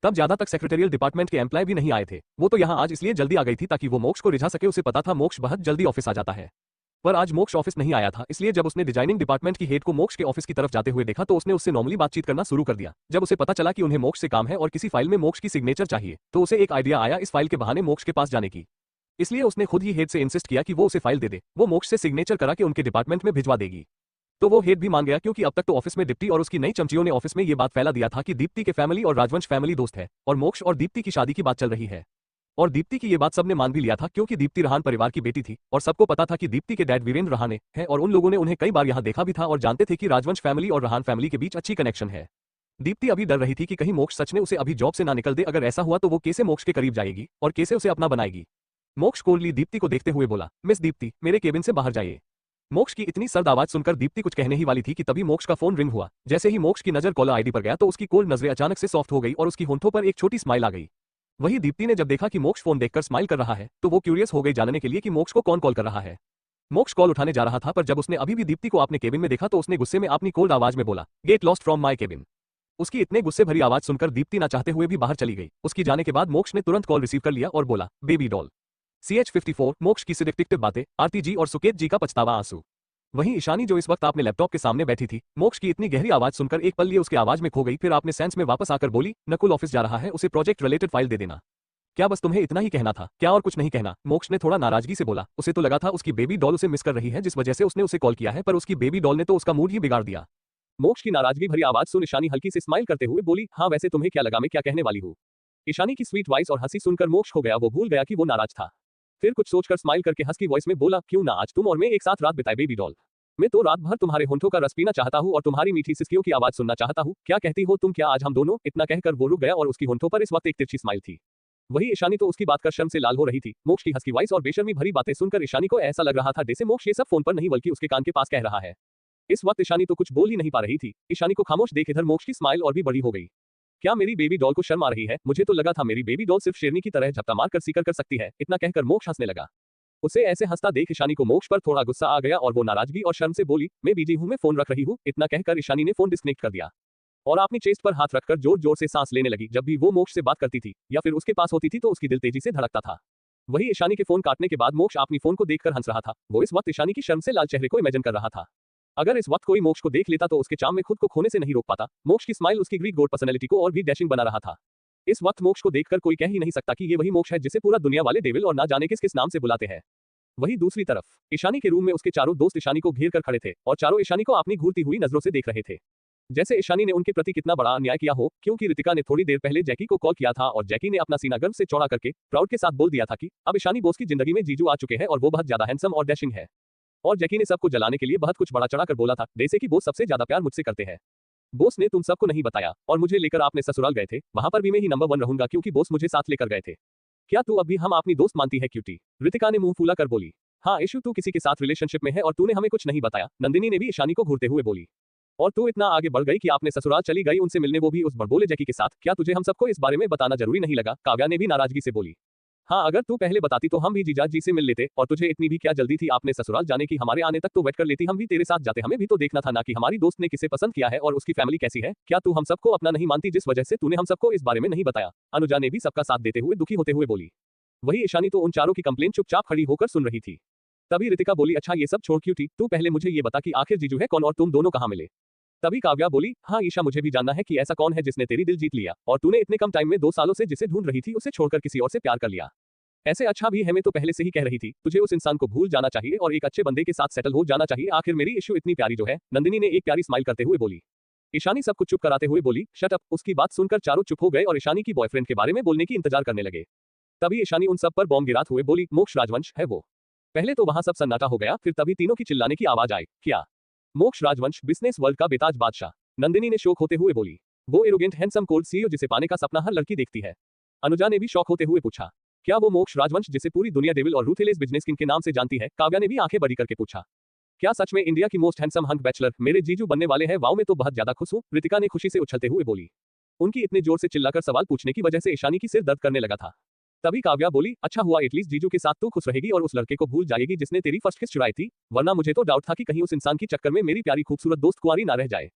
तब ज्यादा तक सेक्रेटरियल डिपार्टमेंट के एम्प्लॉय भी नहीं आए थे। वो तो यहाँ आज इसलिए जल्दी आ गई थी ताकि वो मोक्ष को रिझा सके। उसे पता था मोक्ष बहुत जल्दी ऑफिस आ जाता है, पर आज मोक्ष ऑफिस नहीं आया था, इसलिए जब उसने डिजाइनिंग डिपार्टमेंट की हेड को मोक्ष के ऑफिस की तरफ जाते हुए देखा तो उसने उससे नॉर्मली बातचीत करना शुरू कर दिया। जब उसे पता चला कि उन्हें मोक्ष से काम है और किसी फाइल में मोक्ष की सिग्नेचर चाहिए, तो उसे एक आइडिया आया इस फाइल के बहाने मोक्ष के पास जाने की। इसलिए उसने खुद ही हेड से इंसिस्ट किया कि वो उसे फाइल दे दे, वो मोक्ष से सिग्नेचर करा के उनके डिपार्टमेंट में भिजवा देगी। तो वो हेड भी मान गया, क्योंकि अब तक तो ऑफिस में डिप्टी और उसकी नई चमचियों ने ऑफिस में ये बात फैला दिया था कि दीप्ति के फैमिली और राजवंश फैमिली दोस्त है और मोक्ष और दीप्ति की शादी की बात चल रही है। और दीप्ति की ये बात सबने मान भी लिया था, क्योंकि दीप्ति रहान परिवार की बेटी थी और सबको पता था कि दीप्ति के डैड वीरेंद्र रहाने हैं और उन लोगों ने उन्हें कई बार यहाँ देखा भी था और जानते थे कि राजवंश फैमिली और रहान फैमिली के बीच अच्छी कनेक्शन है। दीप्ति अभी डर रही थी कि कहीं मोक्ष सच में उसे अभी जॉब से ना निकल दे। अगर ऐसा हुआ तो वो कैसे मोक्ष के करीब जाएगी और कैसे उसे अपना बनाएगी। मोक्ष कोल्डली दीप्ति को देखते हुए बोला, मिस दीप्ति, मेरे केबिन से बाहर जाइए। मोक्ष की इतनी सर्द आवाज सुनकर दीप्ति कुछ कहने ही वाली थी कि तभी मोक्ष का फोन रिंग हुआ। जैसे ही मोक्ष की नजर कॉलर आईडी पर गया तो उसकी कोल्ड नजरें अचानक से सॉफ्ट हो गई और उसकी होंठों पर एक छोटी स्माइल आ गई। वही दीप्ति ने जब देखा कि मोक्ष फोन देखकर स्माइल कर रहा है तो वो क्यूरियस हो गई जानने के लिए कि मोक्ष को कौन कॉल कर रहा है। मोक्ष कॉल उठाने जा रहा था, पर जब उसने अभी भी दीप्ति को अपने केबिन में देखा तो उसने गुस्से में अपनी कोल्ड आवाज में बोला, get lost from my cabin. उसकी इतने गुस्से भरी आवाज सुनकर दीप्ति ना चाहते हुए भी बाहर चली गई। उसकी जाने के बाद मोक्ष ने तुरंत कॉल रिसीव कर लिया और बोला, बेबी डॉल। CH54, मोक्ष की सिडिक्टिव बातें, आरती जी और सुकेत जी का पछतावा आंसू। वहीं ईशानी जो इस वक्त अपने लैपटॉप के सामने बैठी थी, मोक्ष की इतनी गहरी आवाज सुनकर एक पल लिए उसकी आवाज में खो गई। फिर आपने सेंस में वापस आकर बोली, नकुल ऑफिस जा रहा है, उसे प्रोजेक्ट रिलेटेड फाइल दे देना। क्या बस तुम्हें इतना ही कहना था? क्या और कुछ नहीं कहना? मोक्ष ने थोड़ा नाराजगी से बोला। उसे तो लगा था उसकी बेबी डॉल उसे मिस कर रही है, जिस वजह से उसने उसे कॉल किया है, पर उसकी बेबी डॉल ने तो उसका मूड ही बिगाड़ दिया। मोक्ष की नाराजगी भरी आवाज सुन ईशानी हल्की से स्माइल करते हुए बोली, हाँ वैसे तुम्हें क्या लगा मैं क्या कहने वाली हूँ? ईशानी की स्वीट वॉइस और हंसी सुनकर मोक्ष हो गया, वो भूल गया कि वो नाराज था। फिर कुछ सोचकर स्माइल करके हंस की वॉइस में बोला, क्यों ना आज तुम और मैं एक साथ रात बिताए बेबी डॉल। मैं तो रात भर तुम्हारे होंठों का रस पीना चाहता हूँ और तुम्हारी मीठी सिसकियों की आवाज सुनना चाहता हूँ। क्या कहती हो तुम? क्या आज हम दोनों? इतना कहकर वो रुक गया और उसकी होंठों पर इस वक्त एक तिरछी स्माइल थी। वही ईशानी तो उसकी बात कर शर्म से लाल हो रही थी। मोक्ष की हंसकी वॉइस और बेशर्मी भरी बातें सुनकर ईशानी को ऐसा लग रहा था जैसे मोक्ष ये सब फोन पर नहीं बल्कि उसके कान के पास कह रहा है। इस वक्त ईशानी तो कुछ बोल ही नहीं पा रही थी। ईशानी को खामोश देख इधर मोक्ष की स्माइल और भी बड़ी हो गई। क्या मेरी बेबी डॉल को शर्म आ रही है? मुझे तो लगा था मेरी बेबी डॉल सिर्फ शेरनी की तरह झपटा मारकर सीकर कर सकती है। इतना कहकर मोक्ष हंसने लगा। उसे ऐसे हंसता देख ईशानी को मोक्ष पर थोड़ा गुस्सा आ गया और वो नाराजगी और शर्म से बोली, मैं बिजी हूँ, मैं फोन रख रही हूँ। इतना कहकर ईशानी ने फोन डिस्कनेक्ट कर दिया और अपनी चेस्ट पर हाथ रखकर जोर जोर से सांस लेने लगी। जब भी वो मोक्ष से बात करती थी या फिर उसके पास होती थी तो उसकी दिल तेजी से धड़कता था। वही ईशानी के फोन काटने के बाद मोक्ष अपनी फोन को देखकर हंस रहा था। वो इस वक्त ईशानी की शर्म से लाल चेहरे को इमेजिन कर रहा था। अगर इस वक्त कोई मोक्ष को देख लेता तो उसके चाम में खुद को खोने से नहीं रोक पाता। मोक्ष की स्माइल उसकी ग्रीक गॉड पर्सनैलिटी को और भी डैशिंग बना रहा था। इस वक्त मोक्ष को देखकर कोई कह ही नहीं सकता कि ये वही मोक्ष है जिसे पूरा दुनिया वाले डेविल और ना जाने किस किस नाम से बुलाते हैं। वही दूसरी तरफ ईशानी के रूम में उसके चारों दोस्त ईशानी को घेर कर खड़े थे और चारों ईशानी को अपनी घूरती हुई नजरों से देख रहे थे, जैसे ईशानी ने उनके प्रति कितना बड़ा अन्याय किया हो। क्योंकि रितिका ने थोड़ी देर पहले जैकी को कॉल किया था और जैकी ने अपना सीना गर्व से चौड़ा करके प्राउड के साथ बोल दिया था कि अब ईशानी बोस की जिंदगी में जीजू आ चुके हैं और वो बहुत ज्यादा हैंडसम और डैशिंग है। और जैकी ने सबको जलाने के लिए बहुत कुछ बड़ा चढ़ा कर बोला था, जैसे कि बोस सबसे ज्यादा प्यार मुझसे करते हैं। बोस ने तुम सबको नहीं बताया और मुझे लेकर आपने ससुराल गए थे, वहां पर भी मैं ही नंबर 1 रहूंगा क्योंकि बोस मुझे साथ लेकर गए थे। क्या तू अब भी हम अपनी दोस्त मानती है क्यूटी? रितिका ने मुंह फूला कर बोली। हाँ इशू, तू किसी के साथ रिलेशनशिप में है और तूने हमें कुछ नहीं बताया, नंदिनी ने भी ईशानी को घूरते हुए बोली। और तू इतना आगे बढ़ गई कि आपने ससुराल चली गई उनसे मिलने, वो भी उस बड़बोले जैकी के साथ। क्या तुझे हम सबको इस बारे में बताना जरूरी नहीं लगा? काव्या ने भी नाराजगी से बोली। हाँ, अगर तू पहले बताती तो हम भी जीजा जी से मिल लेते, और तुझे इतनी भी क्या जल्दी थी आपने ससुराल जाने की, हमारे आने तक तो वेट कर लेती, हम भी तेरे साथ जाते, हमें भी तो देखना था ना कि हमारी दोस्त ने किसे पसंद किया है और उसकी फैमिली कैसी है। क्या तू हम सबको अपना नहीं मानती जिस वजह से तूने हम सबको इस बारे में नहीं बताया? अनुजा ने भी सबका साथ देते हुए दुखी होते हुए बोली। वही ईशानी तो उन चारों की कंप्लेंट चुपचाप खड़ी होकर सुन रही थी। तभी रितिका बोली, अच्छा ये सब छोड़ क्यों थी, तू पहले मुझे ये बता कि आखिर जीजू है कौन और तुम दोनों कहाँ मिले? तभी काव्या बोली, हाँ ईशा मुझे भी जानना है कि ऐसा कौन है जिसने तेरी दिल जीत लिया और तूने इतने कम टाइम में 2 सालों से जिसे ढूंढ रही थी उसे छोड़कर किसी और से प्यार कर लिया। ऐसे अच्छा भी है, मैं तो पहले से ही कह रही थी तुझे उस इंसान को भूल जाना चाहिए और एक अच्छे बंदे के साथ सेटल हो जाना चाहिए। आखिर मेरी इश्यू इतनी प्यारी जो है। नंदिनी ने एक प्यारी स्माइल करते हुए बोली। ईशानी सब कुछ चुप कराते हुए बोली, शट अप। उसकी बात सुनकर चारों चुप हो गए और ईशानी की बॉयफ्रेंड के बारे में बोलने की इंतजार करने लगे। तभी ईशानी उन सब पर बॉम्ब गिराते हुए बोली, मोक्ष राजवंश है वो। पहले तो वहां सब सन्नाटा हो गया, फिर तभी तीनों की चिल्लाने की आवाज आई, क्या? मोक्ष राजवंश बिजनेस वर्ल्ड का बेताज बादशाह। नंदिनी ने शौक होते हुए बोली, वो एरोगेंट हैंडसम कोल्ड सीईओ जिसे पाने का सपना हर लड़की देखती है। अनुजा ने भी शौक होते हुए पूछा, क्या वो मोक्ष राजवंश जिसे पूरी दुनिया डेविल और रूथलेस बिजनेस किंग के नाम से जानती है? काव्या ने भी आंखें बड़ी करके पूछा, क्या सच में इंडिया की मोस्ट हैंडसम हंक बैचलर मेरे जीजू बनने वाले हैं? वाओ, मैं तो बहुत ज्यादा खुश हूँ। रितिका ने खुशी से उछलते हुए बोली। उनकी इतने जोर से चिल्लाकर सवाल पूछने की वजह से ईशानी की सिर दर्द करने लगा था। तभी काव्या बोली, अच्छा हुआ एटलीस्ट जीजू के साथ तू खुश रहेगी और उस लड़के को भूल जाएगी जिसने तेरी फर्स्ट किस चुराई थी, वरना मुझे तो डाउट था कि कहीं उस इंसान की चक्कर में मेरी प्यारी खूबसूरत दोस्त कुंवारी ना रह जाए।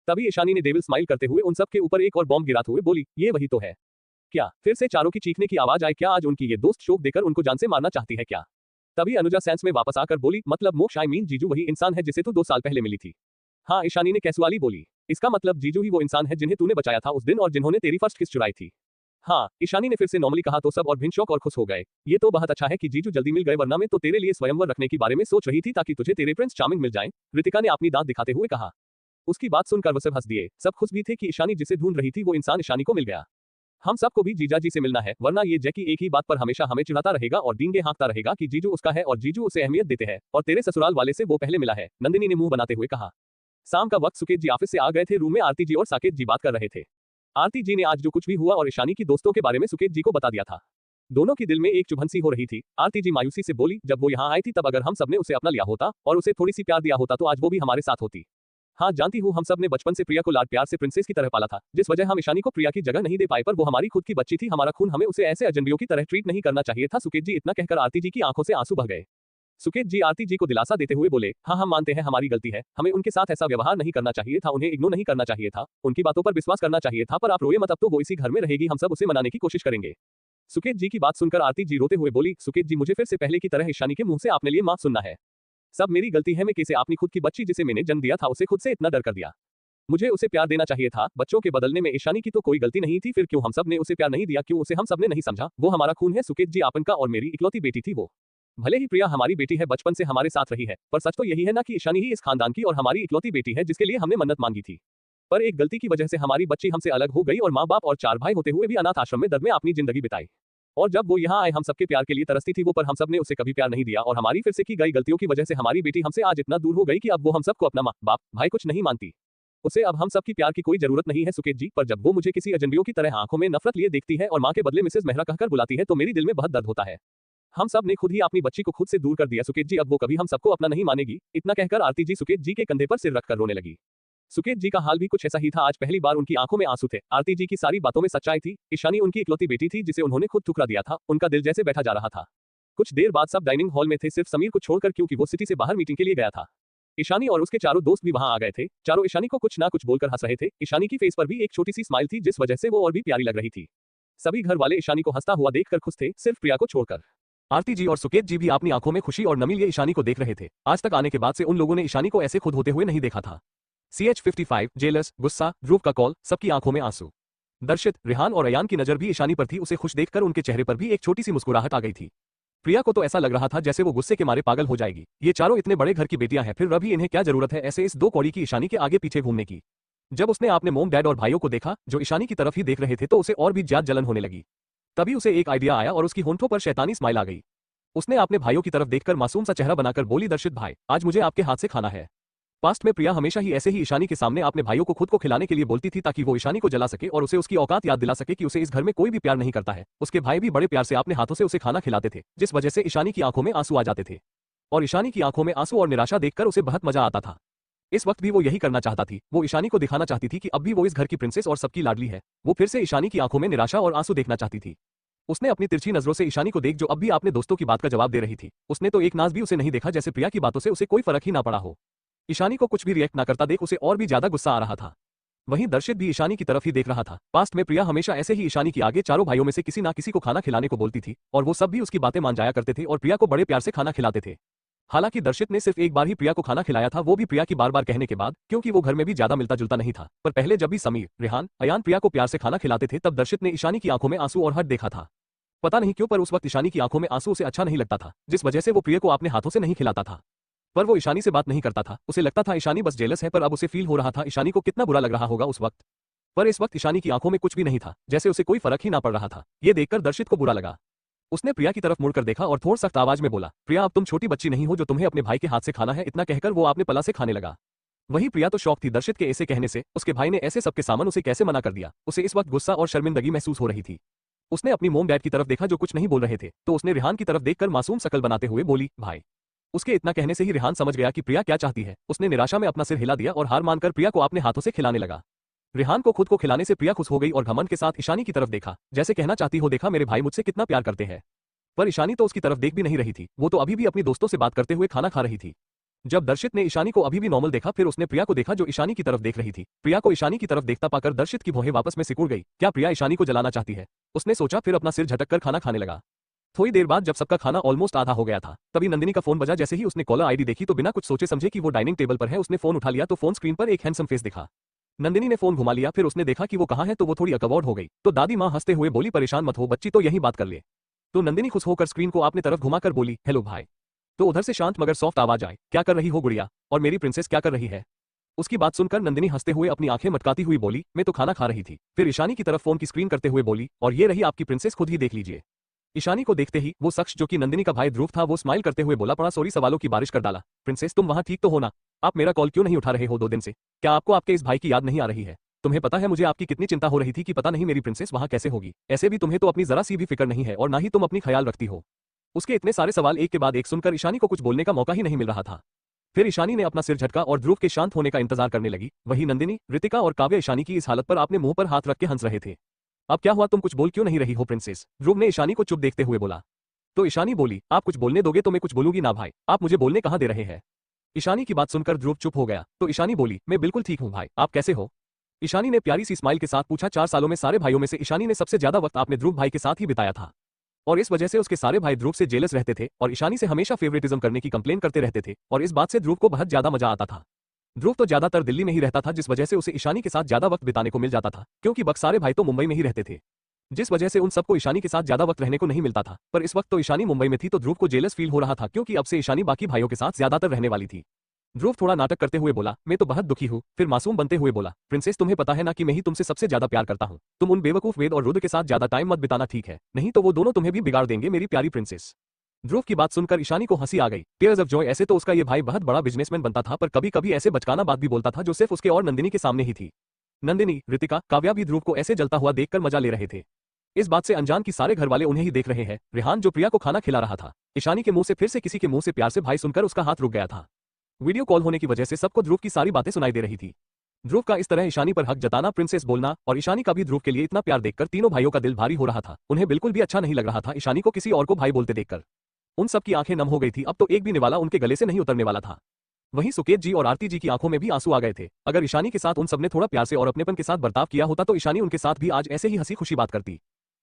तभी ईशानी ने डेविल स्माइल करते हुए उन सब के ऊपर एक और बॉम्ब गिराते हुए बोली, ये वही तो है क्या? फिर से चारों की चीखने की आवाज आई, क्या आज उनकी ये दोस्त शोक देकर उनको जान से मारना चाहती है क्या? तभी अनुजा सेंस में वापस आकर बोली, मतलब मोक्ष आई मीन जीजू वही इंसान है जिसे तू 2 साल पहले मिली थी। हाँ, ईशानी ने कैसुअली बोली, इसका मतलब जीजू ही वो इंसान है जिन्हें तूने बचाया था उस दिन और जिन्होंने तेरी फर्स्ट किस चुराई थी। हाँ, ईशानी ने फिर से नॉर्मली कहा तो सब और भिन्न शौक और खुश हो गए। ये तो बहुत अच्छा है कि जीजू जल्दी मिल गए, वरना मैं तो तेरे लिए स्वयंवर रखने के बारे में सोच रही थी ताकि तुझे तेरे प्रिंस चार्मिंग मिल जाएं। रितिका ने अपनी दांत दिखाते हुए कहा। उसकी बात सुनकर वो सब हंस दिए। सब खुश भी थे कि ईशानी जिसे ढूंढ रही थी वो इंसान ईशानी को मिल गया। हम सबको भी जीजा जी से मिलना है, वरना ये जैकी एक ही बात पर हमेशा हमें चिढ़ाता रहेगा और डींगे हाँकता रहेगा कि जीजू उसका है और जीजू उसे अहमियत देते हैं और तेरे ससुराल वाले से वो पहले मिला है। नंदिनी ने मुंह बनाते हुए कहा। शाम का वक्त सुकेत जी ऑफिस से आ गए थे। रूम में आरती जी और साकेत जी बात कर रहे थे। आरती जी ने आज जो कुछ भी हुआ और ईशानी की दोस्तों के बारे में सुकेत जी को बता दिया था। दोनों की दिल में एक चुभन सी हो रही थी। आरती जी मायूसी से बोली, जब वो यहाँ आई थी तब अगर हम सबने उसे अपना लिया होता और उसे थोड़ी सी प्यार दिया होता तो आज वो भी हमारे साथ होती। हाँ जानती हूँ, हम सब ने बचपन से प्रिया को लाड प्यार से प्रिंसेस की तरह पाला था, जिस वजह हम ईशानी को प्रिया की जगह नहीं दे पाए, पर वो हमारी खुद की बच्ची थी, हमारा खून, हमें उसे ऐसे अजनबियों की तरह ट्रीट नहीं करना चाहिए था। सुकेत जी इतना कहकर आरती जी की आंखों से आंसू बह गए। सुकेत जी आरती जी को दिलासा देते हुए बोले, हाँ हम मानते हैं हमारी गलती है, हमें उनके साथ ऐसा व्यवहार नहीं करना चाहिए था, उन्हें इग्नोर नहीं करना चाहिए था, उनकी बातों पर विश्वास करना चाहिए था, पर आप रोए मत, अब तो वो इसी घर में रहेगी, हम सब उसे मनाने की कोशिश करेंगे। सुकेत जी की बात सुनकर आरती जी रोते हुए बोली, सुकेत जी मुझे फिर से पहले की तरह ईशानी के मुंह से आपने लिए माफ सुनना है। सब मेरी गलती है, मैं कैसे अपनी खुद की बच्ची जिसे मैंने जन्म दिया था उसे खुद से इतना डर कर दिया। मुझे उसे प्यार देना चाहिए था, बच्चों के बदलने में ईशानी की तो कोई गलती नहीं थी, फिर क्यों हम सब ने उसे प्यार नहीं दिया, क्यों उसे हम सब ने नहीं समझा? वो हमारा खून है सुकेत जी, आपन का और मेरी इकलौती बेटी थी वो। भले ही प्रिया हमारी बेटी है, बचपन से हमारे साथ रही है, पर सच तो यही है ना कि ईशानी ही इस खानदान की और हमारी इकलौती बेटी है जिसके लिए हमने मन्नत मांगी थी। पर एक गलती की वजह से हमारी बच्ची हमसे अलग हो गई और माँ बाप और 4 भाई होते हुए भी अनाथ आश्रम में दर्द में अपनी जिंदगी बिताई। और जब वो यहाँ आए हम सबके प्यार के लिए तरसती थी वो, पर हम सब ने उसे कभी प्यार नहीं दिया और हमारी फिर से की गई गलतियों की वजह से हमारी बेटी हमसे आज इतना दूर हो गई कि अब वो हम सबको अपना माँ बाप भाई कुछ नहीं मानती। उसे अब हम सबकी प्यार की कोई जरूरत नहीं है सुकेत जी, पर जब वो मुझे किसी अजनबियों की तरह आंखों में नफरत लिए देखती है और माँ के बदले मिसेज मेहरा कहकर बुलाती है तो मेरी दिल में बहुत दर्द होता है। हम सब ने खुद ही अपनी बच्ची को खुद से दूर कर दिया सुकेत जी, अब वो कभी हम सबको अपना नहीं मानेगी। इतना कहकर आरती जी सुकेत जी के कंधे पर सिर रखकर रोने लगी। सुकेत जी का हाल भी कुछ ऐसा ही था, आज पहली बार उनकी आंखों में आंसू थे। आरती जी की सारी बातों में सच्चाई थी। ईशानी उनकी इकलौती बेटी थी जिसे उन्होंने खुद ठुकरा दिया था, उनका दिल जैसे बैठा जा रहा था। कुछ देर बाद सब डाइनिंग हॉल में थे, सिर्फ समीर को छोड़कर, क्योंकि वो सिटी से बाहर मीटिंग के लिए गया था। ईशानी और उसके चारों दोस्त भी वहां आ गए थे। चारों ईशानी को कुछ ना कुछ बोलकर हंस रहे थे। ईशानी की फेस पर भी एक छोटी सी स्माइल थी जिस वजह से वो और भी प्यारी लग रही थी। सभी घर वाले ईशानी को हंसता हुआ देखकर खुश थे, सिर्फ प्रिया को छोड़कर। आरती जी और सुकेत जी भी अपनी आंखों में खुशी और नमी लिए ईशानी को देख रहे थे। आज तक आने के बाद से उन लोगों ने ईशानी को ऐसे खुद होते हुए नहीं देखा था। CH55, जेलस, गुस्सा, ध्रुव का कॉल, सबकी आंखों में आंसू। दर्शित, रिहान और अयान की नजर भी ईशानी पर थी, उसे खुश देखकर उनके चेहरे पर भी एक छोटी सी मुस्कुराहट आ गई थी। प्रिया को तो ऐसा लग रहा था जैसे वो गुस्से के मारे पागल हो जाएगी। ये चारों इतने बड़े घर की बेटियां हैं, फिर अभी इन्हें क्या जरूरत है ऐसे इस 2 कौड़ी की ईशानी के आगे पीछे घूमने की। जब उसने अपने मोम डैड और भाइयों को देखा जो ईशानी की तरफ ही देख रहे थे तो उसे और भी ज्यादा जलन होने लगी। तभी उसे एक आइडिया आया और उसकी होंठों पर शैतानी स्माइल आ गई। उसने अपने भाइयों की तरफ देखकर मासूम सा चेहरा बनाकर बोली, दर्शित भाई, आज मुझे आपके हाथ से खाना है। पास्ट में प्रिया हमेशा ही ऐसे ही ईशानी के सामने अपने भाइयों को खुद को खिलाने के लिए बोलती थी ताकि वो ईशानी को जला सके और उसे उसकी औकात याद दिला सके कि उसे इस घर में कोई भी प्यार नहीं करता है। उसके भाई भी बड़े प्यार से अपने हाथों से उसे खाना खिलाते थे, जिस वजह से ईशानी की आंखों में आंसू आ जाते थे और ईशानी की आंखों में आंसू और निराशा देखकर उसे बहुत मजा आता था। इस वक्त भी वो यही करना चाहता थी। वो ईशानी को दिखाना चाहती थी कि अब भी वो इस घर की प्रिंसेस और सबकी लाडली है। वो फिर से ईशानी की आंखों में निराशा और आंसू देखना चाहती थी। उसने अपनी तिरछी नजरों से ईशानी को देख जो अब भी अपने दोस्तों की बात का जवाब दे रही थी। उसने तो एक नाज भी उसे नहीं देखा, जैसे प्रिया की बातों से उसे कोई फर्क ही ना पड़ा हो। ईशानी को कुछ भी रिएक्ट ना करता देख उसे और भी ज्यादा गुस्सा आ रहा था। वहीं दर्शित भी ईशानी की तरफ ही देख रहा था। पास्ट में प्रिया हमेशा ऐसे ही ईशानी की आगे चारों भाइयों में से किसी ना किसी को खाना खिलाने को बोलती थी और वो सब भी उसकी बातें मान जाया करते थे और प्रिया को बड़े प्यार से खाना खिलाते थे। हालांकि दर्शित ने सिर्फ एक बार ही प्रिया को खाना खिलाया था, वो भी प्रिया की बार बार कहने के बाद, क्योंकि वो घर में भी ज्यादा मिलता जुलता नहीं था। पर पहले जब भी समीर, रेहान, अयान प्रिया को प्यार से खाना खिलाते थे तब दर्शित ने ईशानी की आंखों में आंसू और हट देखा था। पता नहीं क्यों पर उस वक्त ईशानी की आंखों में आंसू उसे अच्छा नहीं लगता था, जिस वजह से वो प्रिया को अपने हाथों से नहीं खिलाता था। पर वो ईशानी से बात नहीं करता था, उसे लगता था ईशानी बस जेलस है, पर अब उसे फील हो रहा था ईशानी को कितना बुरा लग रहा होगा उस वक्त। पर इस वक्त ईशानी की आंखों में कुछ भी नहीं था, जैसे उसे कोई फर्क ही ना पड़ रहा था। ये देखकर दर्शित को बुरा लगा। उसने प्रिया की तरफ मुड़कर देखा और थोड़ा सख्त आवाज में बोला, प्रिया अब तुम छोटी बच्ची नहीं हो जो तुम्हें अपने भाई के हाथ से खाना है। इतना कहकर वो आपने पला से खाने लगा। वही प्रिया तो शौक थी दर्शित के ऐसे कहने से, उसके भाई ने ऐसे सबके सामने उसे कैसे मना कर दिया। उसे इस वक्त गुस्सा और शर्मिंदगी महसूस हो रही थी। उसने अपनी मोम डैड की तरफ देखा जो कुछ नहीं बोल रहे थे, तो उसने रेहान की तरफ देखकर मासूम शकल बनाते हुए बोली, भाई। उसके इतना कहने से ही रेहान समझ गया कि प्रिया क्या चाहती है। उसने निराशा में अपना सिर हिला दिया और हार मानकर प्रिया को अपने हाथों से खिलाने लगा। रेहान को खुद को खिलाने से प्रिया खुश हो गई और घमंड के साथ ईशानी की तरफ देखा, जैसे कहना चाहती हो, देखा मेरे भाई मुझसे कितना प्यार करते हैं। पर ईशानी तो उसकी तरफ देख भी नहीं रही थी, वो तो अभी भी अपनी दोस्तों से बात करते हुए खाना खा रही थी। जब दर्शित ने ईशानी को अभी भी नॉर्मल देखा, फिर उसने प्रिया को देखा जो ईशानी की तरफ देख रही थी। प्रिया को ईशानी की तरफ देखता पाकर दर्शित की भौहें वापस में सिकुड़ गई। क्या प्रिया ईशानी को जलाना चाहती है? उसने सोचा, फिर अपना सिर झटक कर खाना खाने लगा। थोड़ी देर बाद जब सबका खाना ऑलमोस्ट आधा हो गया था, तभी नंदिनी का फोन बजा। जैसे ही उसने कॉलर आईडी देखी तो बिना कुछ सोचे समझे कि वो डाइनिंग टेबल पर है, उसने फोन उठा लिया तो फोन स्क्रीन पर एक हैंडसम फेस दिखा। नंदिनी ने फोन घुमा लिया, फिर उसने देखा कि वो कहाँ है तो वो थोड़ी अकवर्ड हो गई। तो दादी माँ हंसते हुए बोली, परेशान मत हो बच्ची, तो यही बात कर ले। तो नंदिनी खुश होकर स्क्रीन को अपने तरफ घुमाकर बोली, हेलो भाई। तो उधर से शांत मगर सॉफ्ट आवाज आई, क्या कर रही हो गुड़िया, और मेरी प्रिंसेस क्या कर रही है? उसकी बात सुनकर नंदिनी हंसते हुए अपनी आंखें मटकाती हुई बोली, मैं तो खाना खा रही थी। फिर ईशानी की तरफ फोन की स्क्रीन करते हुए बोली, और ये रही आपकी प्रिंसेस, खुद ही देख लीजिए। ईशानी को देखते ही वो शख्स जो कि नंदिनी का भाई ध्रुव था, वो स्माइल करते हुए बोला, पड़ा सॉरी सवालों की बारिश कर डाला। प्रिंसेस तुम वहां ठीक तो हो ना? आप मेरा कॉल क्यों नहीं उठा रहे हो 2 दिन से? क्या आपको आपके इस भाई की याद नहीं आ रही है? तुम्हें पता है मुझे आपकी कितनी चिंता हो रही थी कि पता नहीं मेरी प्रिंसेस वहां कैसे होगी। ऐसे भी तुम्हें तो अपनी जरा सी भी फिक्र नहीं है और ना ही तुम अपनी ख्याल रखती हो। उसके इतने सारे सवाल एक के बाद एक सुनकर ईशानी को कुछ बोलने का मौका ही नहीं मिल रहा था। फिर ईशानी ने अपना सिर झटका और ध्रुव के शांत होने का इंतजार करने लगी। वही नंदिनी, रितिका और काव्य ईशानी की इस हालत पर अपने मुंह पर हाथ रख के हंस रहे थे। अब क्या हुआ, तुम कुछ बोल क्यों नहीं रही हो प्रिंसेस? ध्रुव ने ईशानी को चुप देखते हुए बोला। तो ईशानी बोली, आप कुछ बोलने दोगे तो मैं कुछ बोलूंगी ना भाई, आप मुझे बोलने कहाँ दे रहे हैं? ईशानी की बात सुनकर ध्रुव चुप हो गया। तो ईशानी बोली, मैं बिल्कुल ठीक हूँ भाई, आप कैसे हो? ईशानी ने प्यारी सी स्माइल के साथ पूछा। 4 सालों में सारे भाइयों में से ईशानी ने सबसे ज्यादा वक्त अपने ध्रुव भाई के साथ ही बिताया था और इस वजह से उसके सारे भाई ध्रुव से जेलस रहते थे और ईशानी से हमेशा फेवरेटिज्म करने की कंप्लेन करते रहते थे और इस बात से ध्रुव को बहुत ज्यादा मजा आता था। ध्रुव तो ज्यादातर दिल्ली में ही रहता था, जिस वजह से उसे ईशानी के साथ ज्यादा वक्त बिताने को मिल जाता था, क्योंकि बाकी सारे भाई तो मुंबई में ही रहते थे, जिस वजह से उन सबको ईशानी के साथ ज्यादा वक्त रहने को नहीं मिलता था। पर इस वक्त तो ईशानी मुंबई में थी तो ध्रुव को जेलस फील हो रहा था, क्योंकि अब से ईशानी बाकी भाइयों के साथ ज्यादातर रहने वाली थी। ध्रुव थोड़ा नाटक करते हुए बोला, मैं तो बहुत दुखी हूँ। फिर मासूम बनते हुए बोला, प्रिंसेस तुम्हें पता है ना कि मैं ही तुमसे सबसे ज्यादा प्यार करता हूँ। तुम उन बेवकूफ वेद और रुद्र के साथ ज्यादा टाइम मत बिताना, ठीक है? नहीं तो वो दोनों तुम्हें भी बिगाड़ देंगे मेरी प्यारी प्रिंसेस। ध्रुव की बात सुनकर ईशानी को हंसी आ गई। Tears of Joy. ऐसे तो उसका ये भाई बहुत बड़ा बिजनेसमैन बनता था, पर कभी कभी ऐसे बचकाना बात भी बोलता था जो सिर्फ उसके और नंदिनी के सामने ही थी। नंदिनी, रितिका, काव्या भी ध्रुव को ऐसे जलता हुआ देखकर मजा ले रहे थे। इस बात से अनजान की सारे घर वाले उन्हें ही देख रहे हैं। रेहान जो प्रिया को खाना खिला रहा था, ईशानी के मुंह से फिर से किसी के मुंह से प्यार से भाई सुनकर उसका हाथ रुक गया था। वीडियो कॉल होने की वजह से सबको ध्रुव की सारी बातें सुनाई दे रही थी। ध्रुव का इस तरह ईशानी पर हक जताना, प्रिंसेस बोलना और ईशानी का भी ध्रुव के लिए इतना प्यार देखकर तीनों भाइयों का दिल भारी हो रहा था। उन्हें बिल्कुल भी अच्छा नहीं लग रहा था ईशानी को किसी और को भाई बोलते देखकर। उन सब की आंखें नम हो गई थी, अब तो एक भी निवाला उनके गले से नहीं उतरने वाला था। वहीं सुकेत जी और आरती जी की आंखों में भी आंसू आ गए थे। अगर ईशानी के साथ उन सबने थोड़ा प्यार से और अपनेपन के साथ बर्ताव किया होता तो ईशानी उनके साथ भी आज ऐसे ही हंसी खुशी बात करती।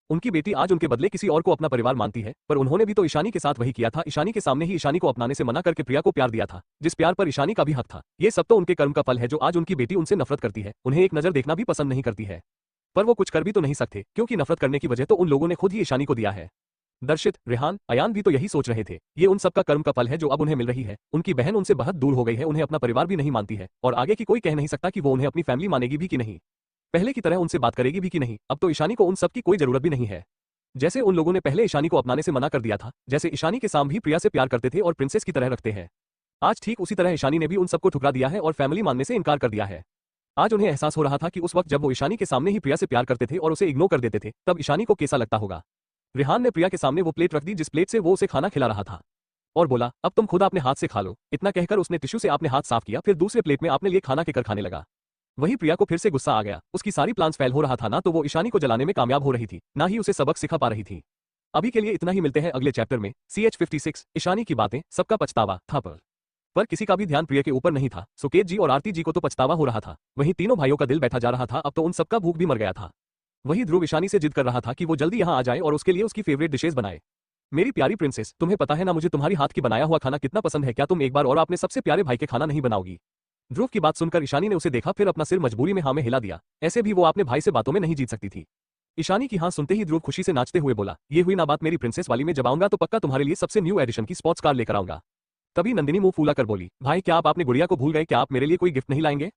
उनकी बेटी आज उनके बदले किसी और को अपना परिवार मानती है, पर उन्होंने भी तो ईशानी के साथ वही किया था। ईशानी के सामने ही ईशानी को अपनाने से मना करके प्रिया को प्यार दिया था, जिस प्यार पर ईशानी का भी हक था। ये सब तो उनके कर्म का फल है जो आज उनकी बेटी उनसे नफरत करती है, उन्हें एक नजर देखना भी पसंद नहीं करती है। पर वो कुछ कर भी तो नहीं सकते, क्योंकि नफरत करने की वजह तो उन लोगों ने खुद ही ईशानी को दिया है। दर्शित, रेहान, अयान भी तो यही सोच रहे थे। ये उन सबका कर्म का फल है जो अब उन्हें मिल रही है। उनकी बहन उनसे बहुत दूर हो गई है, उन्हें अपना परिवार भी नहीं मानती है और आगे की कोई कह नहीं सकता कि वो उन्हें अपनी फैमिली मानेगी भी कि नहीं, पहले की तरह उनसे बात करेगी भी कि नहीं। अब तो ईशानी को उन सब की कोई जरूरत भी नहीं है। जैसे उन लोगों ने पहले ईशानी को अपनाने से मना कर दिया था, जैसे ईशानी के साम भी प्रिया से प्यार करते थे और प्रिंसेस की तरह रखते हैं, आज ठीक उसी तरह ईशानी ने भी उन सबको ठुकरा दिया है और फैमिली मानने से इनकार कर दिया है। आज उन्हें एहसास हो रहा था कि उस वक्त जब वो ईशानी के सामने ही प्रिया से प्यार करते थे और उसे इग्नोर कर देते थे, तब ईशानी को कैसा लगता होगा। रेहान ने प्रिया के सामने वो प्लेट रख दी जिस प्लेट से वो उसे खाना खिला रहा था और बोला, अब तुम खुद अपने हाथ से खा लो। इतना कहकर उसने टिश्यू से अपने हाथ साफ किया, फिर दूसरे प्लेट में अपने लिए खाना केकर खाने लगा। वही प्रिया को फिर से गुस्सा आ गया। उसकी सारी प्लान्स फेल हो रहा था, ना तो वो ईशानी को जलाने में कामयाब हो रही थी, ना ही उसे सबक सिखा पा रही थी। अभी के लिए इतना ही, मिलते हैं अगले चैप्टर में। CH56 ईशानी की बातें, सबका पछतावा था पर किसी का भी ध्यान प्रिया के ऊपर नहीं था। सुकेत जी और आरती जी को तो पछतावा हो रहा था, वहीं तीनों भाइयों का दिल बैठा जा रहा था। अब तो उन सबका भूख भी मर गया था। वही ध्रुव ईशानी से जिद कर रहा था कि वो जल्दी यहाँ आ जाए और उसके लिए उसकी फेवरेट डिशेज बनाए। मेरी प्यारी प्रिंसेस, तुम्हें पता है ना मुझे तुम्हारी हाथ की बनाया हुआ खाना कितना पसंद है, क्या तुम एक बार और अपने सबसे प्यारे भाई के खाना नहीं बनाओगी? ध्रुव की बात सुनकर ईशानी ने उसे देखा, फिर अपना सिर मजबूरी में हाँ में हिला दिया। ऐसे भी वो अपने भाई से बातों में नहीं जीत सकती थी। ईशानी की हाँ सुनते ही ध्रुव खुशी से नाचते हुए बोला, ये हुई ना बात मेरी प्रिंसेस वाली, में जब आऊंगा तो पक्का तुम्हारे लिए सबसे न्यू एडिशन की स्पोर्ट्स कार लेकर आऊंगा। तभी नंदिनी मुंह फूला कर बोली, भाई क्या आप अपने गुड़िया को भूल गए? क्या आप मेरे लिए कोई गिफ्ट नहीं लाएंगे?